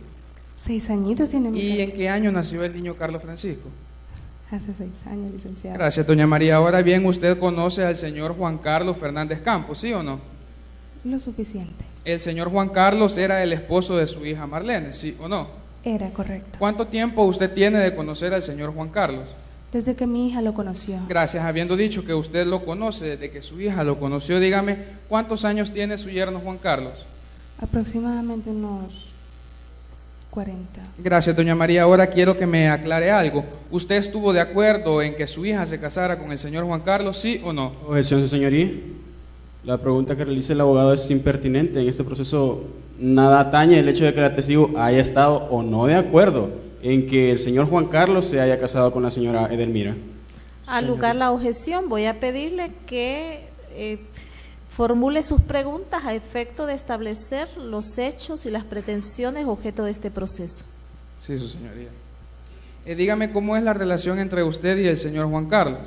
6 añitos tiene mi ¿Y hija. en qué año nació el niño Carlos Francisco? Hace 6 años, licenciada. Gracias, doña María. Ahora bien, ¿usted conoce al señor Juan Carlos Fernández Campos, sí o no? Lo suficiente. El señor Juan Carlos era el esposo de su hija Marlene, ¿sí o no? Era correcto. ¿Cuánto tiempo usted tiene de conocer al señor Juan Carlos? Desde que mi hija lo conoció. Gracias, habiendo dicho que usted lo conoce desde que su hija lo conoció, dígame, ¿cuántos años tiene su yerno Juan Carlos? Aproximadamente unos 40. Gracias, doña María. Ahora quiero que me aclare algo. ¿Usted estuvo de acuerdo en que su hija se casara con el señor Juan Carlos, sí o no? Objeción, su señoría. La pregunta que realiza el abogado es impertinente. En este proceso nada atañe el hecho de que el testigo haya estado o no de acuerdo en que el señor Juan Carlos se haya casado con la señora Edelmira. Al lugar la objeción, voy a pedirle que formule sus preguntas a efecto de establecer los hechos y las pretensiones objeto de este proceso. Sí, su señoría. Dígame cómo es la relación entre usted y el señor Juan Carlos.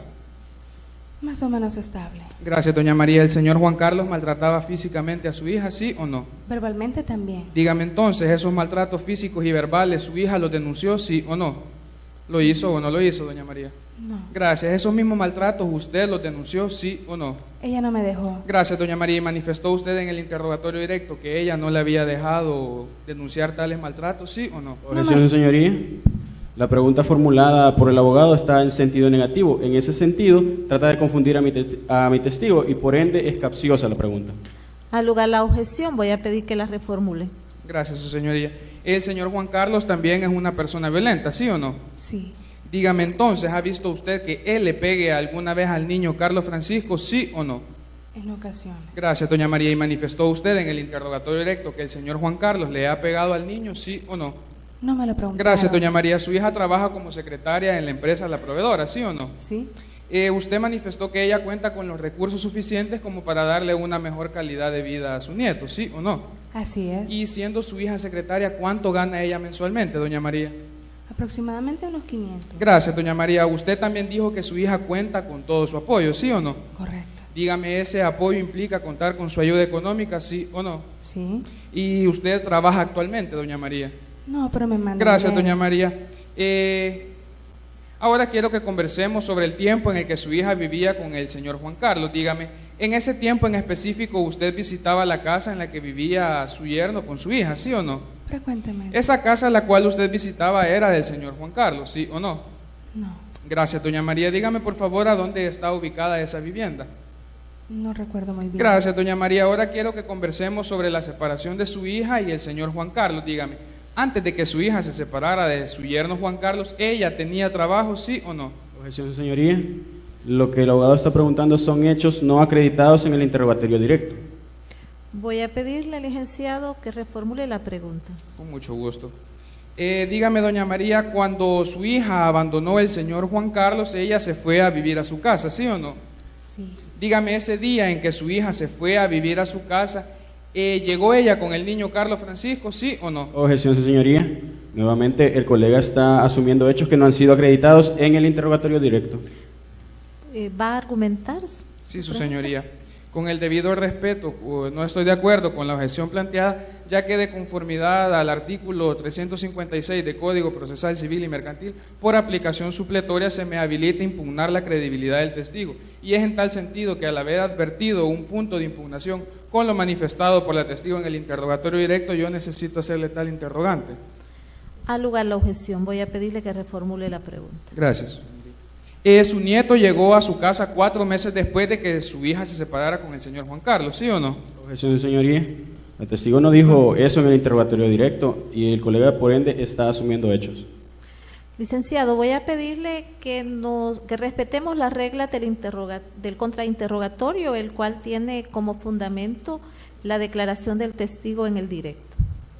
Más o menos estable. Gracias, doña María. ¿El señor Juan Carlos maltrataba físicamente a su hija, sí o no? Verbalmente también. Dígame entonces, ¿esos maltratos físicos y verbales su hija los denunció, sí o no? ¿Lo hizo o no lo hizo, doña María? No. Gracias. ¿Esos mismos maltratos usted los denunció, sí o no? Ella no me dejó. Gracias, doña María. ¿Y manifestó usted en el interrogatorio directo que ella no le había dejado denunciar tales maltratos, sí o no? Objeción, su señoría. La pregunta formulada por el abogado está en sentido negativo. En ese sentido, trata de confundir a mi testigo y por ende es capciosa la pregunta. Al lugar la objeción, voy a pedir que la reformule. Gracias, su señoría. ¿El señor Juan Carlos también es una persona violenta, sí o no? Sí. Dígame entonces, ¿ha visto usted que él le pegue alguna vez al niño Carlos Francisco, sí o no? En ocasiones. Gracias, doña María. ¿Y manifestó usted en el interrogatorio directo que el señor Juan Carlos le ha pegado al niño, sí o no? No me lo preguntaron. Gracias, doña María. ¿Su hija trabaja como secretaria en la empresa La Proveedora, sí o no? Sí. Usted manifestó que ella cuenta con los recursos suficientes como para darle una mejor calidad de vida a su nieto, ¿sí o no? Así es. Y siendo su hija secretaria, ¿cuánto gana ella mensualmente, doña María? Aproximadamente unos 500. Gracias, doña María. Usted también dijo que su hija cuenta con todo su apoyo, ¿sí o no? Correcto. Dígame, ¿ese apoyo implica contar con su ayuda económica, sí o no? Sí. ¿Y usted trabaja actualmente, doña María? No, pero me mandan. Gracias, doña María. Ahora quiero que conversemos sobre el tiempo en el que su hija vivía con el señor Juan Carlos. Dígame, en ese tiempo en específico, ¿usted visitaba la casa en la que vivía su yerno con su hija, sí o no? Frecuentemente. ¿Esa casa la cual usted visitaba era del señor Juan Carlos, sí o no? No, Gracias, doña María. Dígame, por favor, a dónde está ubicada esa vivienda. no recuerdo muy bien. Gracias, doña María. Ahora quiero que conversemos sobre la separación de su hija y el señor Juan Carlos. Dígame, antes de que su hija se separara de su yerno Juan Carlos, ¿ella tenía trabajo, sí o no? Objeción, su señoría. Lo que el abogado está preguntando son hechos no acreditados en el interrogatorio directo. Voy a pedirle al licenciado que reformule la pregunta. Con mucho gusto. Dígame, doña María, cuando su hija abandonó el señor Juan Carlos, ella se fue a vivir a su casa, ¿sí o no? Sí. Dígame, ese día en que su hija se fue a vivir a su casa, ¿llegó ella con el niño Carlos Francisco, sí o no? Objeción, su señoría. Nuevamente, el colega está asumiendo hechos que no han sido acreditados en el interrogatorio directo. ¿Va a argumentar? Sí, su señoría. Con el debido respeto, no estoy de acuerdo con la objeción planteada, ya que de conformidad al artículo 356 de Código Procesal Civil y Mercantil, por aplicación supletoria se me habilita impugnar la credibilidad del testigo. Y es en tal sentido que al haber advertido un punto de impugnación con lo manifestado por la testigo en el interrogatorio directo, yo necesito hacerle tal interrogante. Al lugar la objeción, voy a pedirle que reformule la pregunta. Gracias. Su nieto llegó a su casa 4 meses después de que su hija se separara con el señor Juan Carlos, ¿sí o no? Objeción, señoría. El testigo no dijo eso en el interrogatorio directo y el colega, por ende, está asumiendo hechos. Licenciado, voy a pedirle que respetemos las reglas del contrainterrogatorio, el cual tiene como fundamento la declaración del testigo en el directo.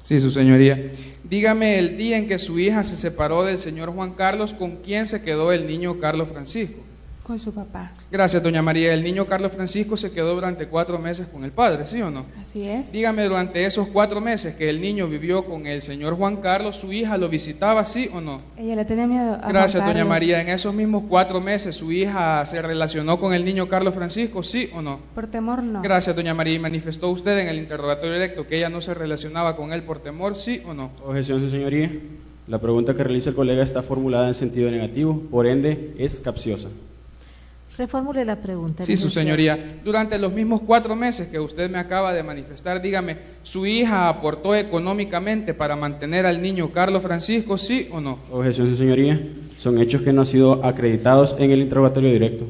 Sí, su señoría. Dígame, el día en que su hija se separó del señor Juan Carlos, ¿con quién se quedó el niño Carlos Francisco? Con su papá. Gracias, doña María. El niño Carlos Francisco se quedó durante 4 meses con el padre, ¿sí o no? Así es. Dígame, durante esos 4 meses que el niño vivió con el señor Juan Carlos, ¿su hija lo visitaba, sí o no? Ella le tenía miedo a Juan Gracias, doña Carlos. María. En esos mismos 4 meses, ¿su hija se relacionó con el niño Carlos Francisco, sí o no? Por temor, no. Gracias, doña María. ¿Y manifestó usted en el interrogatorio directo que ella no se relacionaba con él por temor, sí o no? Objeción, su señoría. La pregunta que realiza el colega está formulada en sentido negativo, por ende, es capciosa. Reformule la pregunta. Sí, su licenciado. señoría. Durante los mismos 4 meses que usted me acaba de manifestar, dígame, ¿su hija aportó económicamente para mantener al niño Carlos Francisco, sí o no? Objeción, su señoría. Son hechos que no han sido acreditados en el interrogatorio directo.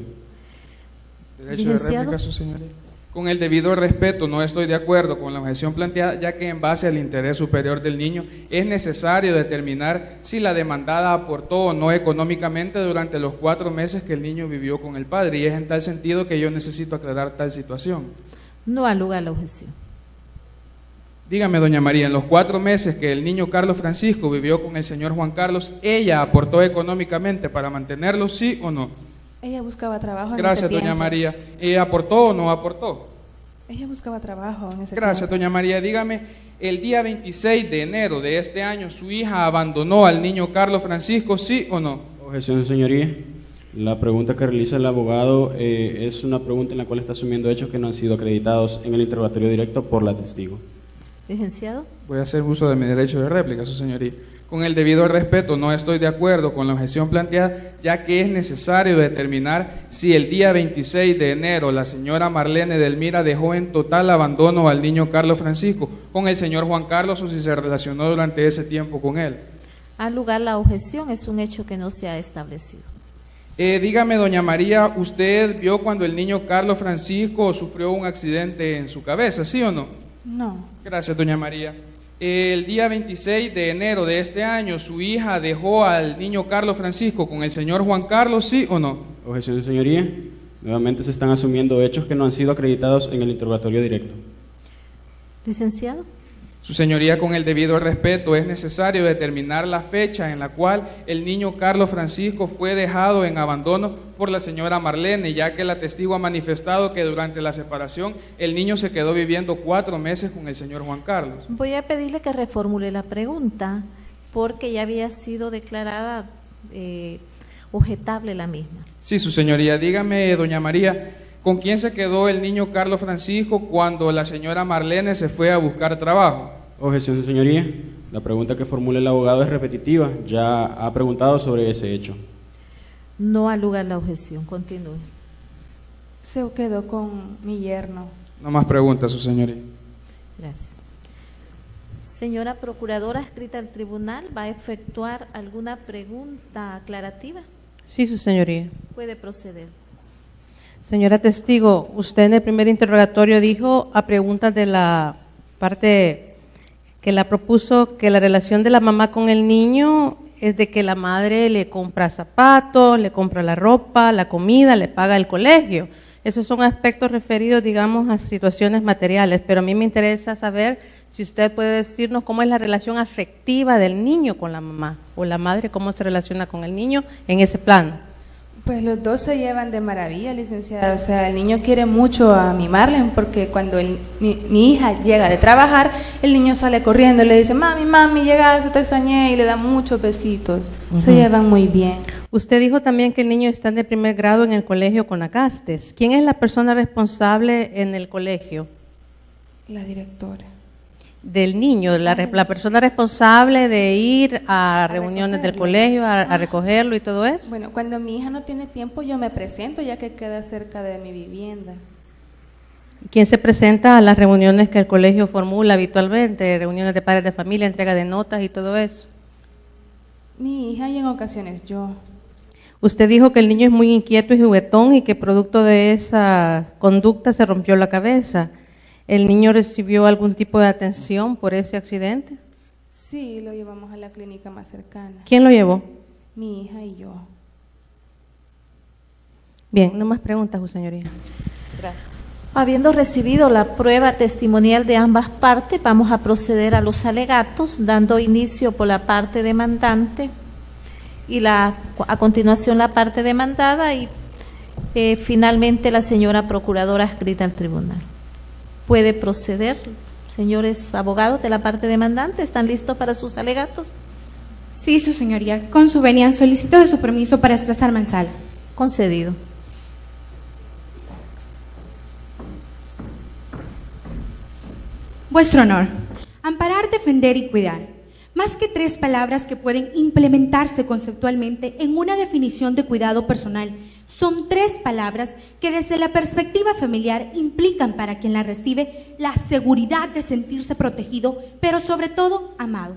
Derecho de réplica, su señoría. Con el debido respeto, no estoy de acuerdo con la objeción planteada, ya que en base al interés superior del niño es necesario determinar si la demandada aportó o no económicamente durante los 4 meses que el niño vivió con el padre, y es en tal sentido que yo necesito aclarar tal situación. No al lugar la objeción. Dígame, doña María, en los 4 meses que el niño Carlos Francisco vivió con el señor Juan Carlos, ¿ella aportó económicamente para mantenerlo, sí o no? Ella buscaba trabajo en Gracias, ese doña tiempo. María. ¿Aportó o no aportó? Ella buscaba trabajo en ese Gracias, tiempo. doña María. Dígame, el día 26 de enero de este año, ¿su hija abandonó al niño Carlos Francisco, sí o no? Objeción, señoría. La pregunta que realiza el abogado es una pregunta en la cual está asumiendo hechos que no han sido acreditados en el interrogatorio directo por la testigo. Licenciado. Voy a hacer uso de mi derecho de réplica, su señoría. Con el debido respeto, no estoy de acuerdo con la objeción planteada, ya que es necesario determinar si el día 26 de enero la señora Marlene Delmira dejó en total abandono al niño Carlos Francisco con el señor Juan Carlos o si se relacionó durante ese tiempo con él. Al lugar la objeción es un hecho que no se ha establecido. Dígame, doña María, ¿usted vio cuando el niño Carlos Francisco sufrió un accidente en su cabeza, sí o no? No. Gracias, doña María. El día 26 de enero de este año, ¿su hija dejó al niño Carlos Francisco con el señor Juan Carlos, sí o no? Objeción, señoría. Nuevamente se están asumiendo hechos que no han sido acreditados en el interrogatorio directo. Licenciado. Su señoría, con el debido respeto, es necesario determinar la fecha en la cual el niño Carlos Francisco fue dejado en abandono por la señora Marlene, ya que la testigo ha manifestado que durante la separación el niño se quedó viviendo 4 meses con el señor Juan Carlos. Voy a pedirle que reformule la pregunta porque ya había sido declarada objetable la misma. Sí, su señoría. Dígame, doña María, ¿con quién se quedó el niño Carlos Francisco cuando la señora Marlene se fue a buscar trabajo? Objeción, señoría. La pregunta que formula el abogado es repetitiva, ya ha preguntado sobre ese hecho. No ha lugar la objeción, continúe. Se quedó con mi yerno. No más preguntas, su señoría. Gracias. Señora Procuradora adscrita al tribunal, ¿va a efectuar alguna pregunta aclarativa? Sí, su señoría. Puede proceder. Señora testigo, usted en el primer interrogatorio dijo a preguntas de la parte que la propuso que la relación de la mamá con el niño es de que la madre le compra zapatos, le compra la ropa, la comida, le paga el colegio. Esos son aspectos referidos, digamos, a situaciones materiales, pero a mí me interesa saber si usted puede decirnos cómo es la relación afectiva del niño con la mamá o la madre, cómo se relaciona con el niño en ese plano. Pues los dos se llevan de maravilla, licenciada. O sea, el niño quiere mucho a mi Marlen porque cuando mi hija llega de trabajar, el niño sale corriendo y le dice, mami, llegaste, te extrañé, y le da muchos besitos. Se llevan muy bien. Usted dijo también que el niño está en el primer grado en el colegio Conacastes. ¿Quién es la persona responsable en el colegio? La directora. Del niño, la persona responsable de ir a reuniones del colegio, a recogerlo y todo eso. Bueno, cuando mi hija no tiene tiempo, yo me presento, ya que queda cerca de mi vivienda. ¿Quién se presenta a las reuniones que el colegio formula habitualmente? Reuniones de padres de familia, entrega de notas y todo eso. Mi hija y en ocasiones yo. Usted dijo que el niño es muy inquieto y juguetón y que producto de esa conducta se rompió la cabeza. ¿El niño recibió algún tipo de atención por ese accidente? Sí, lo llevamos a la clínica más cercana. ¿Quién lo llevó? Mi hija y yo. Bien, no más preguntas, su señoría. Gracias. Habiendo recibido la prueba testimonial de ambas partes, vamos a proceder a los alegatos, dando inicio por la parte demandante y a continuación la parte demandada y finalmente la señora Procuradora adscrita al tribunal. ¿Puede proceder, señores abogados de la parte demandante? ¿Están listos para sus alegatos? Sí, su señoría. Con su venia solicito de su permiso para expresarme en sala. Concedido. Vuestro honor, amparar, defender y cuidar. Más que 3 palabras que pueden implementarse conceptualmente en una definición de cuidado personal, son 3 palabras que desde la perspectiva familiar implican para quien la recibe la seguridad de sentirse protegido, pero sobre todo amado.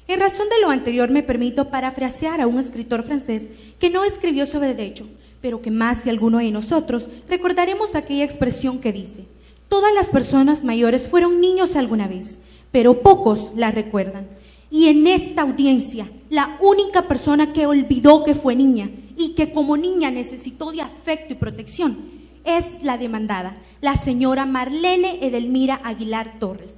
En razón de lo anterior me permito parafrasear a un escritor francés que no escribió sobre derecho, pero que más de alguno de nosotros recordaremos aquella expresión que dice: todas las personas mayores fueron niños alguna vez, pero pocos la recuerdan. Y en esta audiencia, la única persona que olvidó que fue niña y que como niña necesitó de afecto y protección es la demandada, la señora Marlene Edelmira Aguilar Torres.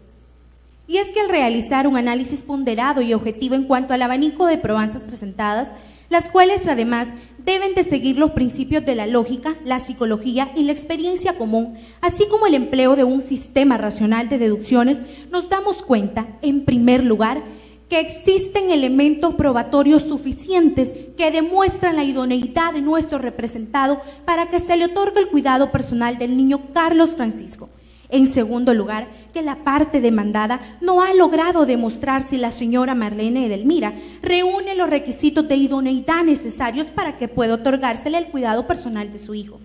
Y es que al realizar un análisis ponderado y objetivo en cuanto al abanico de probanzas presentadas, las cuales además deben de seguir los principios de la lógica, la psicología y la experiencia común, así como el empleo de un sistema racional de deducciones, nos damos cuenta, en primer lugar, que existen elementos probatorios suficientes que demuestran la idoneidad de nuestro representado para que se le otorgue el cuidado personal del niño Carlos Francisco. En segundo lugar, que la parte demandada no ha logrado demostrar si la señora Marlene Edelmira reúne los requisitos de idoneidad necesarios para que pueda otorgársele el cuidado personal de su hijo.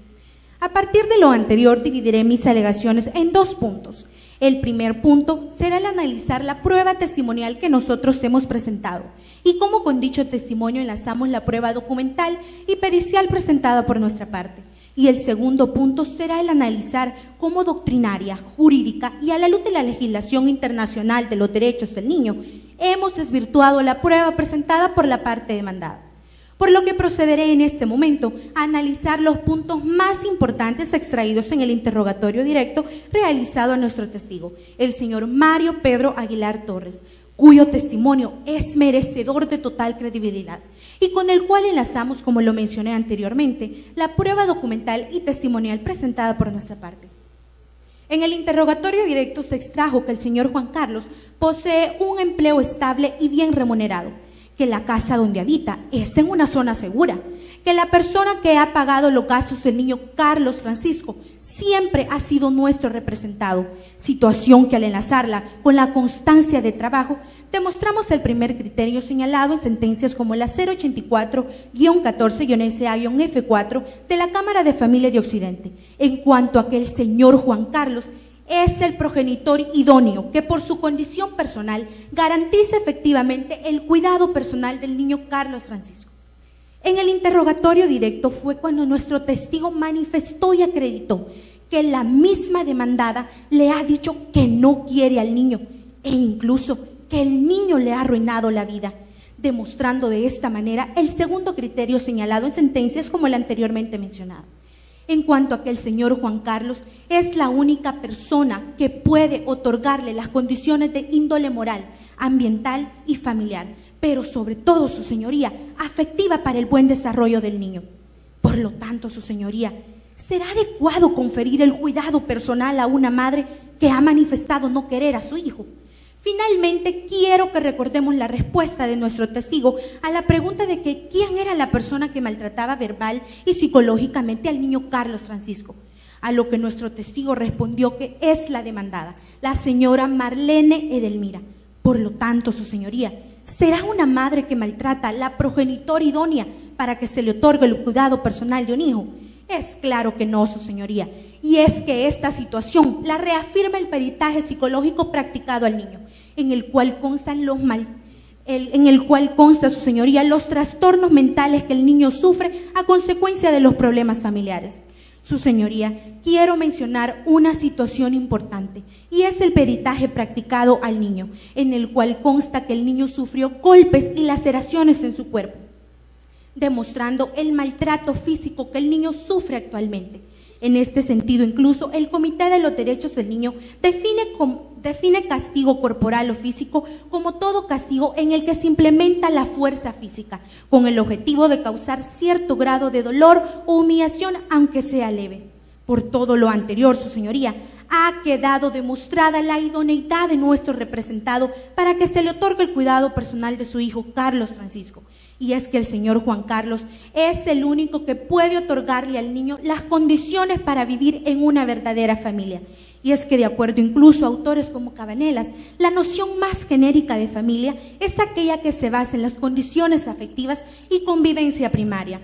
A partir de lo anterior, dividiré mis alegaciones en 2 puntos. El primer punto será el analizar la prueba testimonial que nosotros hemos presentado y cómo con dicho testimonio enlazamos la prueba documental y pericial presentada por nuestra parte. Y el segundo punto será el analizar cómo doctrinaria, jurídica y a la luz de la legislación internacional de los derechos del niño hemos desvirtuado la prueba presentada por la parte demandada. Por lo que procederé en este momento a analizar los puntos más importantes extraídos en el interrogatorio directo realizado a nuestro testigo, el señor Mario Pedro Aguilar Torres, cuyo testimonio es merecedor de total credibilidad y con el cual enlazamos, como lo mencioné anteriormente, la prueba documental y testimonial presentada por nuestra parte. En el interrogatorio directo se extrajo que el señor Juan Carlos posee un empleo estable y bien remunerado, que la casa donde habita es en una zona segura, que la persona que ha pagado los gastos del niño Carlos Francisco siempre ha sido nuestro representado, situación que al enlazarla con la constancia de trabajo, demostramos el primer criterio señalado en sentencias como la 084-14-SA-F4 de la Cámara de Familia de Occidente, en cuanto a que el señor Juan Carlos es el progenitor idóneo que por su condición personal garantiza efectivamente el cuidado personal del niño Carlos Francisco. En el interrogatorio directo fue cuando nuestro testigo manifestó y acreditó que la misma demandada le ha dicho que no quiere al niño e incluso que el niño le ha arruinado la vida, demostrando de esta manera el segundo criterio señalado en sentencias como el anteriormente mencionado. En cuanto a que el señor Juan Carlos es la única persona que puede otorgarle las condiciones de índole moral, ambiental y familiar, pero sobre todo, su señoría, afectiva para el buen desarrollo del niño. Por lo tanto, su señoría, ¿será adecuado conferir el cuidado personal a una madre que ha manifestado no querer a su hijo? Finalmente, quiero que recordemos la respuesta de nuestro testigo a la pregunta de que quién era la persona que maltrataba verbal y psicológicamente al niño Carlos Francisco, a lo que nuestro testigo respondió que es la demandada, la señora Marlene Edelmira. Por lo tanto, su señoría, ¿será una madre que maltrata la progenitora idónea para que se le otorgue el cuidado personal de un hijo? Es claro que no, su señoría, y es que esta situación la reafirma el peritaje psicológico practicado al niño, en el cual consta, su señoría, los trastornos mentales que el niño sufre a consecuencia de los problemas familiares. Su señoría, quiero mencionar una situación importante, y es el peritaje practicado al niño, en el cual consta que el niño sufrió golpes y laceraciones en su cuerpo, demostrando el maltrato físico que el niño sufre actualmente. En este sentido, incluso el Comité de los Derechos del Niño define castigo corporal o físico como todo castigo en el que se implementa la fuerza física, con el objetivo de causar cierto grado de dolor o humillación, aunque sea leve. Por todo lo anterior, su señoría, ha quedado demostrada la idoneidad de nuestro representado para que se le otorgue el cuidado personal de su hijo Carlos Francisco. Y es que el señor Juan Carlos es el único que puede otorgarle al niño las condiciones para vivir en una verdadera familia. Y es que, de acuerdo incluso a autores como Cabanelas, la noción más genérica de familia es aquella que se basa en las condiciones afectivas y convivencia primaria.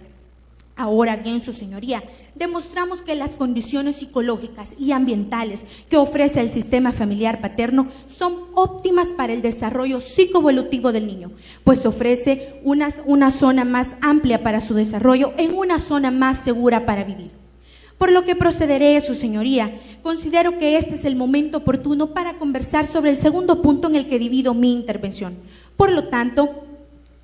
Ahora bien, su señoría, demostramos que las condiciones psicológicas y ambientales que ofrece el sistema familiar paterno son óptimas para el desarrollo psicoevolutivo del niño, pues ofrece una zona más amplia para su desarrollo en una zona más segura para vivir. Por lo que procederé, su señoría, considero que este es el momento oportuno para conversar sobre el segundo punto en el que divido mi intervención. Por lo tanto,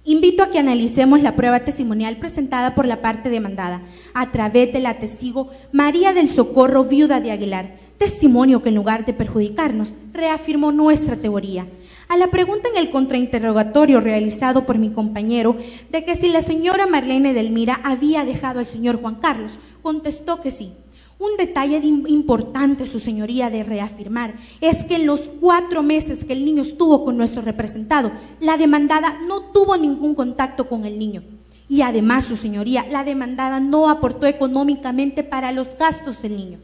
invito a que analicemos la prueba testimonial presentada por la parte demandada a través de la testigo María del Socorro, viuda de Aguilar, testimonio que en lugar de perjudicarnos, reafirmó nuestra teoría. A la pregunta en el contrainterrogatorio realizado por mi compañero de que si la señora Marlene Edelmira había dejado al señor Juan Carlos, contestó que sí. Un detalle importante, su señoría, de reafirmar es que en los 4 meses que el niño estuvo con nuestro representado, la demandada no tuvo ningún contacto con el niño. Y además, su señoría, la demandada no aportó económicamente para los gastos del niño.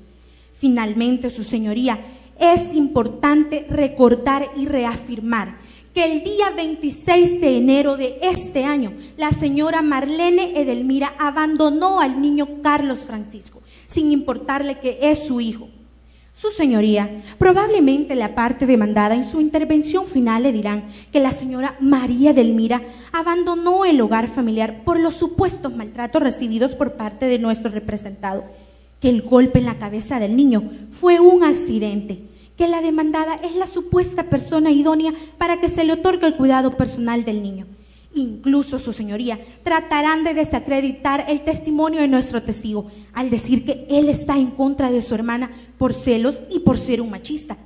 Finalmente, su señoría, es importante recordar y reafirmar que el día 26 de enero de este año, la señora Marlene Edelmira abandonó al niño Carlos Francisco, sin importarle que es su hijo. Su señoría, probablemente la parte demandada en su intervención final le dirán que la señora María Edelmira abandonó el hogar familiar por los supuestos maltratos recibidos por parte de nuestro representado, que el golpe en la cabeza del niño fue un accidente, que la demandada es la supuesta persona idónea para que se le otorgue el cuidado personal del niño. Incluso, su señoría, tratarán de desacreditar el testimonio de nuestro testigo al decir que él está en contra de su hermana por celos y por ser un machista.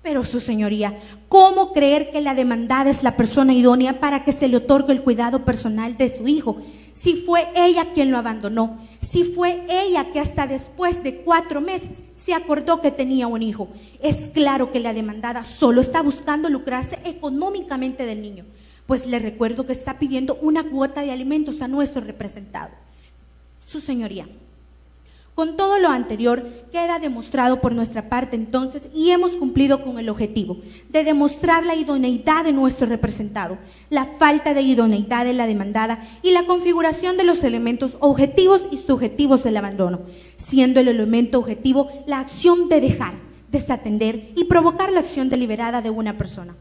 Pero, su señoría, ¿cómo creer que la demandada es la persona idónea para que se le otorgue el cuidado personal de su hijo? Si fue ella quien lo abandonó, si fue ella que hasta después de 4 meses se acordó que tenía un hijo. Es claro que la demandada solo está buscando lucrarse económicamente del niño, pues le recuerdo que está pidiendo una cuota de alimentos a nuestro representado. Su señoría, Con todo lo anterior, queda demostrado por nuestra parte entonces y hemos cumplido con el objetivo de demostrar la idoneidad de nuestro representado, la falta de idoneidad de la demandada y la configuración de los elementos objetivos y subjetivos del abandono, siendo el elemento objetivo la acción de dejar, desatender y provocar la acción deliberada de una persona.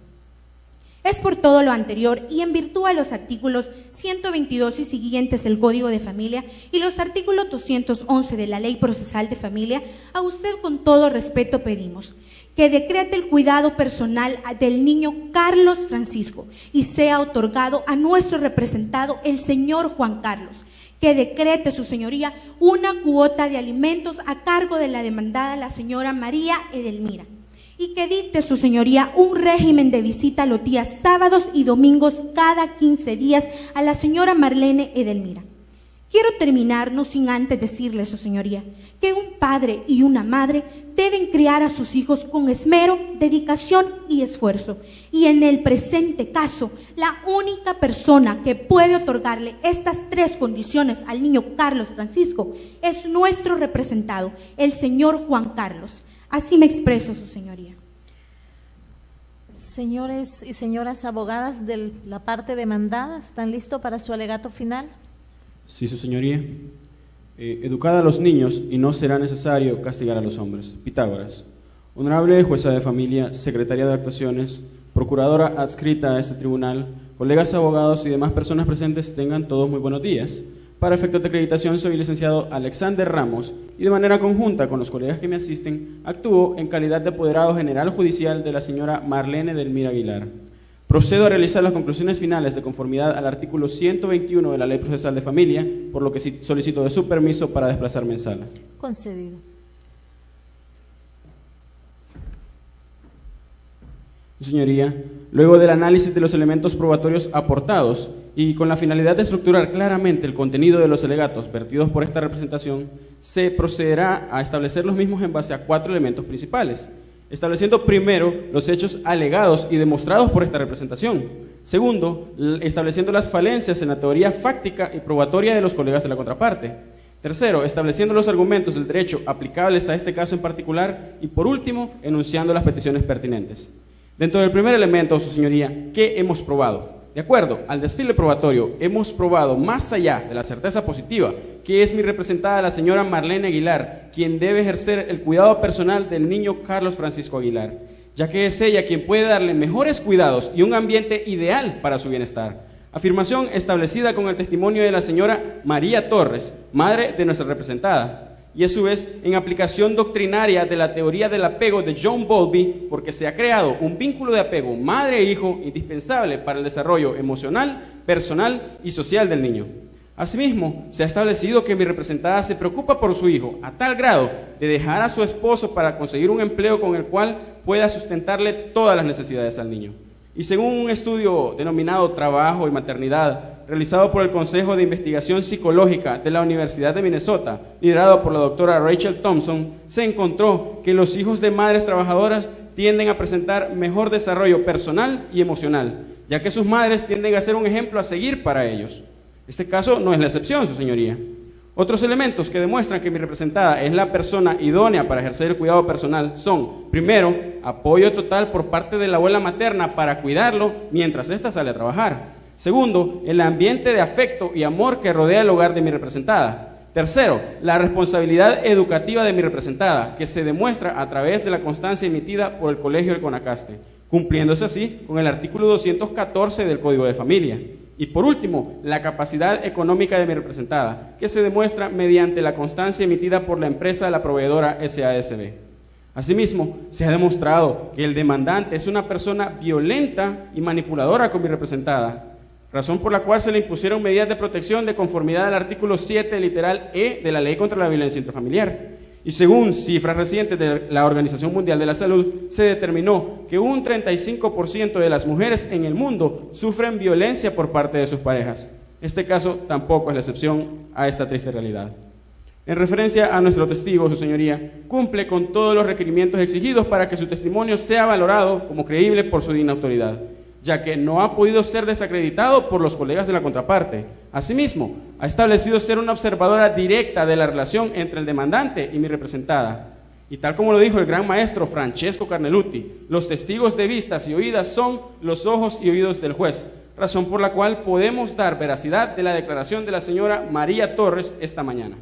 Es por todo lo anterior y en virtud a los artículos 122 y siguientes del Código de Familia y los artículos 211 de la Ley Procesal de Familia, a usted con todo respeto pedimos que decrete el cuidado personal del niño Carlos Francisco y sea otorgado a nuestro representado, el señor Juan Carlos, que decrete, su señoría, una cuota de alimentos a cargo de la demandada, la señora María Edelmira, y que dicte, su señoría, un régimen de visita los días sábados y domingos cada 15 días a la señora Marlene Edelmira. Quiero terminar no sin antes decirle, su señoría, que un padre y una madre deben criar a sus hijos con esmero, dedicación y esfuerzo. Y en el presente caso, la única persona que puede otorgarle estas tres condiciones al niño Carlos Francisco es nuestro representado, el señor Juan Carlos. Así me expreso, su señoría. Señores y señoras abogadas de la parte demandada, ¿están listos para su alegato final? Sí, su señoría. Educad a los niños y no será necesario castigar a los hombres. Pitágoras. Honorable jueza de familia, secretaria de actuaciones, procuradora adscrita a este tribunal, colegas abogados y demás personas presentes, tengan todos muy buenos días. Para efectos de acreditación, soy el licenciado Alexander Ramos y de manera conjunta con los colegas que me asisten, actúo en calidad de apoderado general judicial de la señora Marlene Edelmira Aguilar. Procedo a realizar las conclusiones finales de conformidad al artículo 121 de la Ley Procesal de Familia, por lo que solicito de su permiso para desplazarme en sala. Concedido. Señoría, luego del análisis de los elementos probatorios aportados y con la finalidad de estructurar claramente el contenido de los alegatos vertidos por esta representación, se procederá a establecer los mismos en base a 4 elementos principales, estableciendo primero los hechos alegados y demostrados por esta representación. Segundo, estableciendo las falencias en la teoría fáctica y probatoria de los colegas de la contraparte. Tercero, estableciendo los argumentos del derecho aplicables a este caso en particular. Y por último, enunciando las peticiones pertinentes. Dentro del primer elemento, su señoría, ¿qué hemos probado? De acuerdo al desfile probatorio, hemos probado más allá de la certeza positiva que es mi representada la señora Marlene Aguilar, quien debe ejercer el cuidado personal del niño Carlos Francisco Aguilar, ya que es ella quien puede darle mejores cuidados y un ambiente ideal para su bienestar. Afirmación establecida con el testimonio de la señora María Torres, madre de nuestra representada, y a su vez en aplicación doctrinaria de la teoría del apego de John Bowlby, porque se ha creado un vínculo de apego madre e hijo indispensable para el desarrollo emocional, personal y social del niño. Asimismo, se ha establecido que mi representada se preocupa por su hijo a tal grado de dejar a su esposo para conseguir un empleo con el cual pueda sustentarle todas las necesidades al niño. Y según un estudio denominado Trabajo y Maternidad, realizado por el Consejo de Investigación Psicológica de la Universidad de Minnesota, liderado por la doctora Rachel Thompson, se encontró que los hijos de madres trabajadoras tienden a presentar mejor desarrollo personal y emocional, ya que sus madres tienden a ser un ejemplo a seguir para ellos. Este caso no es la excepción, su señoría. Otros elementos que demuestran que mi representada es la persona idónea para ejercer el cuidado personal son, primero, apoyo total por parte de la abuela materna para cuidarlo mientras ésta sale a trabajar. Segundo, el ambiente de afecto y amor que rodea el hogar de mi representada. Tercero, la responsabilidad educativa de mi representada, que se demuestra a través de la constancia emitida por el Colegio del Conacaste, cumpliéndose así con el artículo 214 del Código de Familia. Y por último, la capacidad económica de mi representada, que se demuestra mediante la constancia emitida por la empresa de la proveedora SASB. Asimismo, se ha demostrado que el demandante es una persona violenta y manipuladora con mi representada, razón por la cual se le impusieron medidas de protección de conformidad al artículo 7, literal E de la Ley contra la Violencia Intrafamiliar. Y según cifras recientes de la Organización Mundial de la Salud, se determinó que un 35% de las mujeres en el mundo sufren violencia por parte de sus parejas. Este caso tampoco es la excepción a esta triste realidad. En referencia a nuestro testigo, su señoría, cumple con todos los requerimientos exigidos para que su testimonio sea valorado como creíble por su digna autoridad, ya que no ha podido ser desacreditado por los colegas de la contraparte, Asimismo, ha establecido ser una observadora directa de la relación entre el demandante y mi representada. Y tal como lo dijo el gran maestro Francesco Carnelutti, los testigos de vistas y oídas son los ojos y oídos del juez, razón por la cual podemos dar veracidad de la declaración de la señora María Torres esta mañana.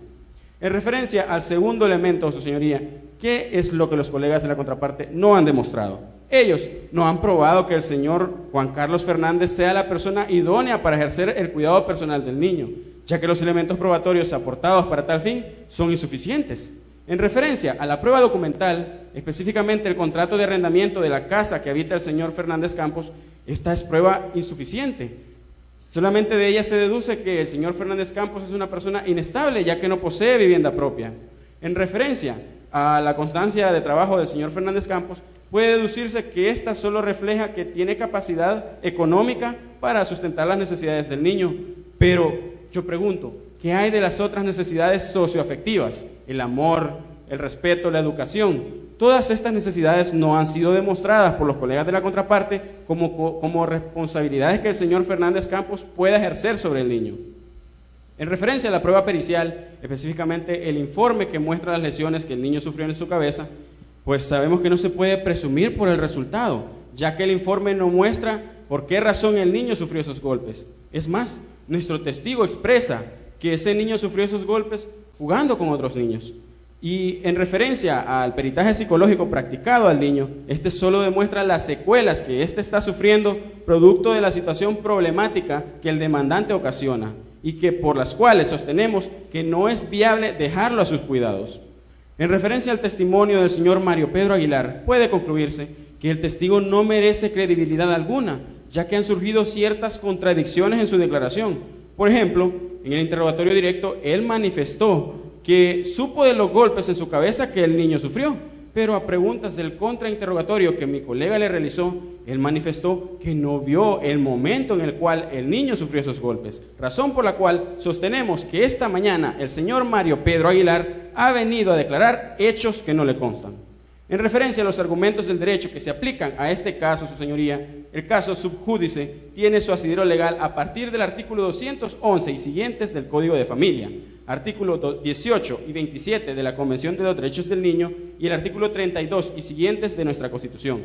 En referencia al segundo elemento, su señoría, ¿qué es lo que los colegas de la contraparte no han demostrado? Ellos no han probado que el señor Juan Carlos Fernández sea la persona idónea para ejercer el cuidado personal del niño, ya que los elementos probatorios aportados para tal fin son insuficientes. En referencia a la prueba documental, específicamente el contrato de arrendamiento de la casa que habita el señor Fernández Campos, esta es prueba insuficiente. Solamente de ella se deduce que el señor Fernández Campos es una persona inestable, ya que no posee vivienda propia. En referencia a la constancia de trabajo del señor Fernández Campos, puede deducirse que ésta solo refleja que tiene capacidad económica para sustentar las necesidades del niño. Pero yo pregunto, ¿qué hay de las otras necesidades socioafectivas? El amor, el respeto, la educación. Todas estas necesidades no han sido demostradas por los colegas de la contraparte como responsabilidades que el señor Fernández Campos pueda ejercer sobre el niño. En referencia a la prueba pericial, específicamente el informe que muestra las lesiones que el niño sufrió en su cabeza, pues sabemos que no se puede presumir por el resultado, ya que el informe no muestra por qué razón el niño sufrió esos golpes. Es más, nuestro testigo expresa que ese niño sufrió esos golpes jugando con otros niños. Y en referencia al peritaje psicológico practicado al niño, este solo demuestra las secuelas que éste está sufriendo producto de la situación problemática que el demandante ocasiona y que por las cuales sostenemos que no es viable dejarlo a sus cuidados. En referencia al testimonio del señor Mario Pedro Aguilar, puede concluirse que el testigo no merece credibilidad alguna, ya que han surgido ciertas contradicciones en su declaración. Por ejemplo, en el interrogatorio directo, él manifestó que supo de los golpes en su cabeza que el niño sufrió, pero a preguntas del contrainterrogatorio que mi colega le realizó, él manifestó que no vio el momento en el cual el niño sufrió esos golpes, razón por la cual sostenemos que esta mañana el señor Mario Pedro Aguilar ha venido a declarar hechos que no le constan. En referencia a los argumentos del derecho que se aplican a este caso, su señoría, el caso subjúdice tiene su asidero legal a partir del artículo 211 y siguientes del Código de Familia, artículo 18 y 27 de la Convención de los Derechos del Niño y el artículo 32 y siguientes de nuestra Constitución.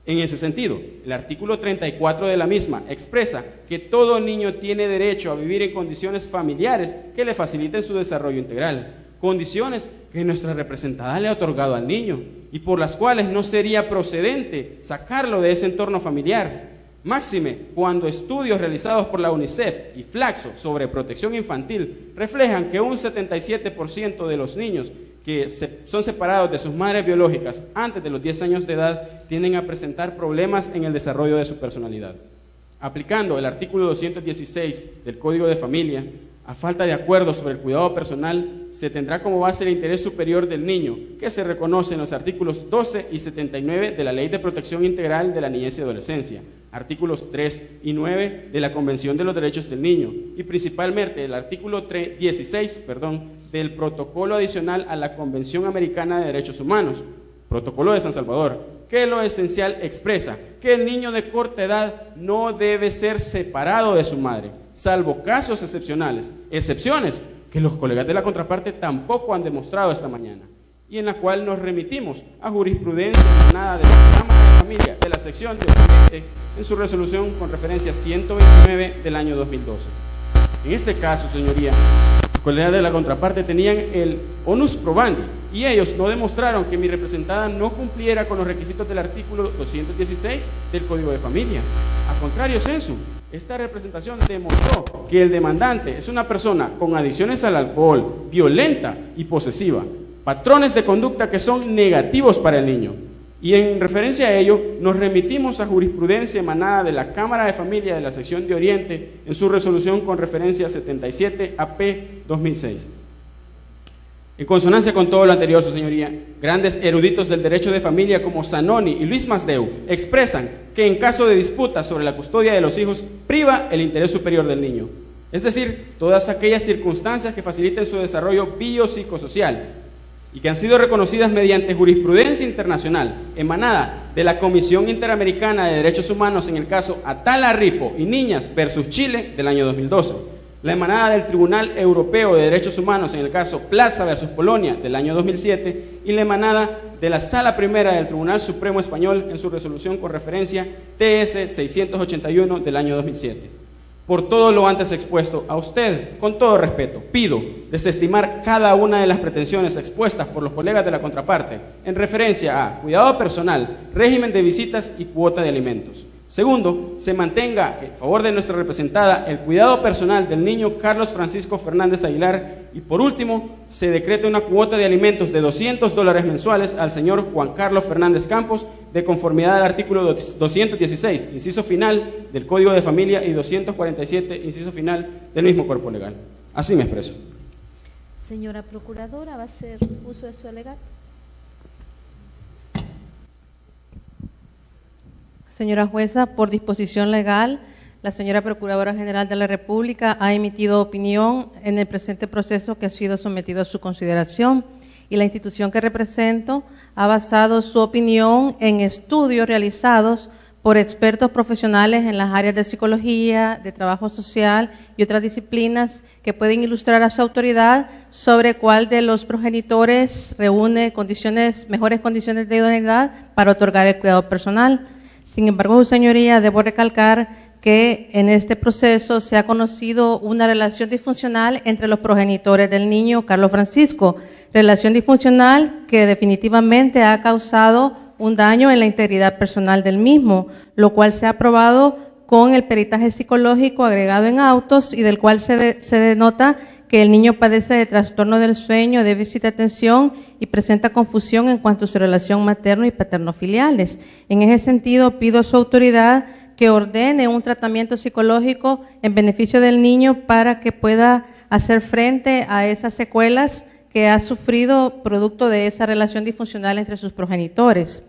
En ese sentido, el artículo 34 de la misma expresa que todo niño tiene derecho a vivir en condiciones familiares que le faciliten su desarrollo integral, condiciones que nuestra representada le ha otorgado al niño y por las cuales no sería procedente sacarlo de ese entorno familiar. Máxime cuando estudios realizados por la UNICEF y Flaxo sobre protección infantil reflejan que un 77% de los niños que son separados de sus madres biológicas antes de los 10 años de edad tienden a presentar problemas en el desarrollo de su personalidad. Aplicando el artículo 216 del Código de Familia, a falta de acuerdo sobre el cuidado personal, se tendrá como base el interés superior del niño, que se reconoce en los artículos 12 y 79 de la Ley de Protección Integral de la Niñez y Adolescencia, artículos 3 y 9 de la Convención de los Derechos del Niño y principalmente el artículo 16 del Protocolo Adicional a la Convención Americana de Derechos Humanos, Protocolo de San Salvador, que lo esencial expresa que el niño de corta edad no debe ser separado de su madre, salvo casos excepcionales, excepciones que los colegas de la contraparte tampoco han demostrado esta mañana, y en la cual nos remitimos a jurisprudencia emanada de la Cámara de Familia de la sección de Occidente en su resolución con referencia 129 del año 2012. En este caso, señoría, los colegas de la contraparte tenían el onus probandi y ellos no demostraron que mi representada no cumpliera con los requisitos del artículo 216 del Código de Familia. A contrario, sensu, esta representación demostró que el demandante es una persona con adicciones al alcohol, violenta y posesiva, patrones de conducta que son negativos para el niño. Y en referencia a ello, nos remitimos a jurisprudencia emanada de la Cámara de Familia de la sección de Oriente en su resolución con referencia 77 AP 2006. En consonancia con todo lo anterior, su señoría, grandes eruditos del derecho de familia como Zanoni y Luis Masdeu expresan que en caso de disputa sobre la custodia de los hijos priva el interés superior del niño, es decir, todas aquellas circunstancias que faciliten su desarrollo biopsicosocial y que han sido reconocidas mediante jurisprudencia internacional emanada de la Comisión Interamericana de Derechos Humanos en el caso Atala Rifo y Niñas versus Chile del año 2012. la emanada del Tribunal Europeo de Derechos Humanos en el caso Plaza versus Polonia del año 2007 y la emanada de la Sala Primera del Tribunal Supremo Español en su resolución con referencia TS 681 del año 2007. Por todo lo antes expuesto, a usted, con todo respeto, pido desestimar cada una de las pretensiones expuestas por los colegas de la contraparte en referencia a cuidado personal, régimen de visitas y cuota de alimentos. Segundo, se mantenga en favor de nuestra representada el cuidado personal del niño Carlos Francisco Fernández Aguilar y por último, se decrete una cuota de alimentos de $200 mensuales al señor Juan Carlos Fernández Campos de conformidad al artículo 216, inciso final del Código de Familia y 247, inciso final del mismo cuerpo legal. Así me expreso. Señora Procuradora, ¿va a hacer uso de su alegato? Señora jueza, por disposición legal, la señora Procuradora General de la República ha emitido opinión en el presente proceso que ha sido sometido a su consideración y la institución que represento ha basado su opinión en estudios realizados por expertos profesionales en las áreas de psicología, de trabajo social y otras disciplinas que pueden ilustrar a su autoridad sobre cuál de los progenitores reúne mejores condiciones de idoneidad para otorgar el cuidado personal. Sin embargo, su señoría, debo recalcar que en este proceso se ha conocido una relación disfuncional entre los progenitores del niño Carlos Francisco, relación disfuncional que definitivamente ha causado un daño en la integridad personal del mismo, lo cual se ha probado con el peritaje psicológico agregado en autos y del cual se denota que el niño padece de trastorno del sueño, déficit de atención y presenta confusión en cuanto a su relación materno y paterno-filiales. En ese sentido, pido a su autoridad que ordene un tratamiento psicológico en beneficio del niño para que pueda hacer frente a esas secuelas que ha sufrido producto de esa relación disfuncional entre sus progenitores.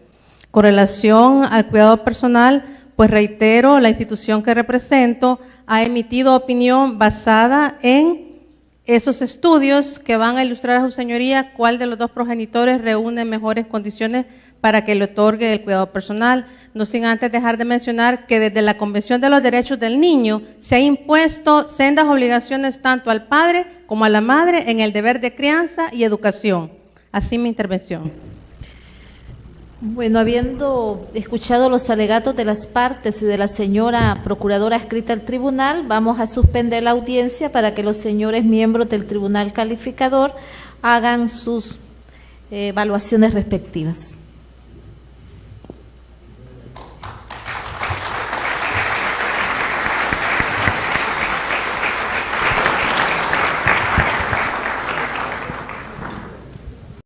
Con relación al cuidado personal, pues reitero, la institución que represento ha emitido opinión basada en esos estudios que van a ilustrar a su señoría cuál de los dos progenitores reúne mejores condiciones para que le otorgue el cuidado personal, no sin antes dejar de mencionar que desde la Convención de los Derechos del Niño se ha impuesto sendas obligaciones tanto al padre como a la madre en el deber de crianza y educación. Así mi intervención. Bueno, habiendo escuchado los alegatos de las partes y de la señora Procuradora adscrita al tribunal, vamos a suspender la audiencia para que los señores miembros del tribunal calificador hagan sus evaluaciones respectivas.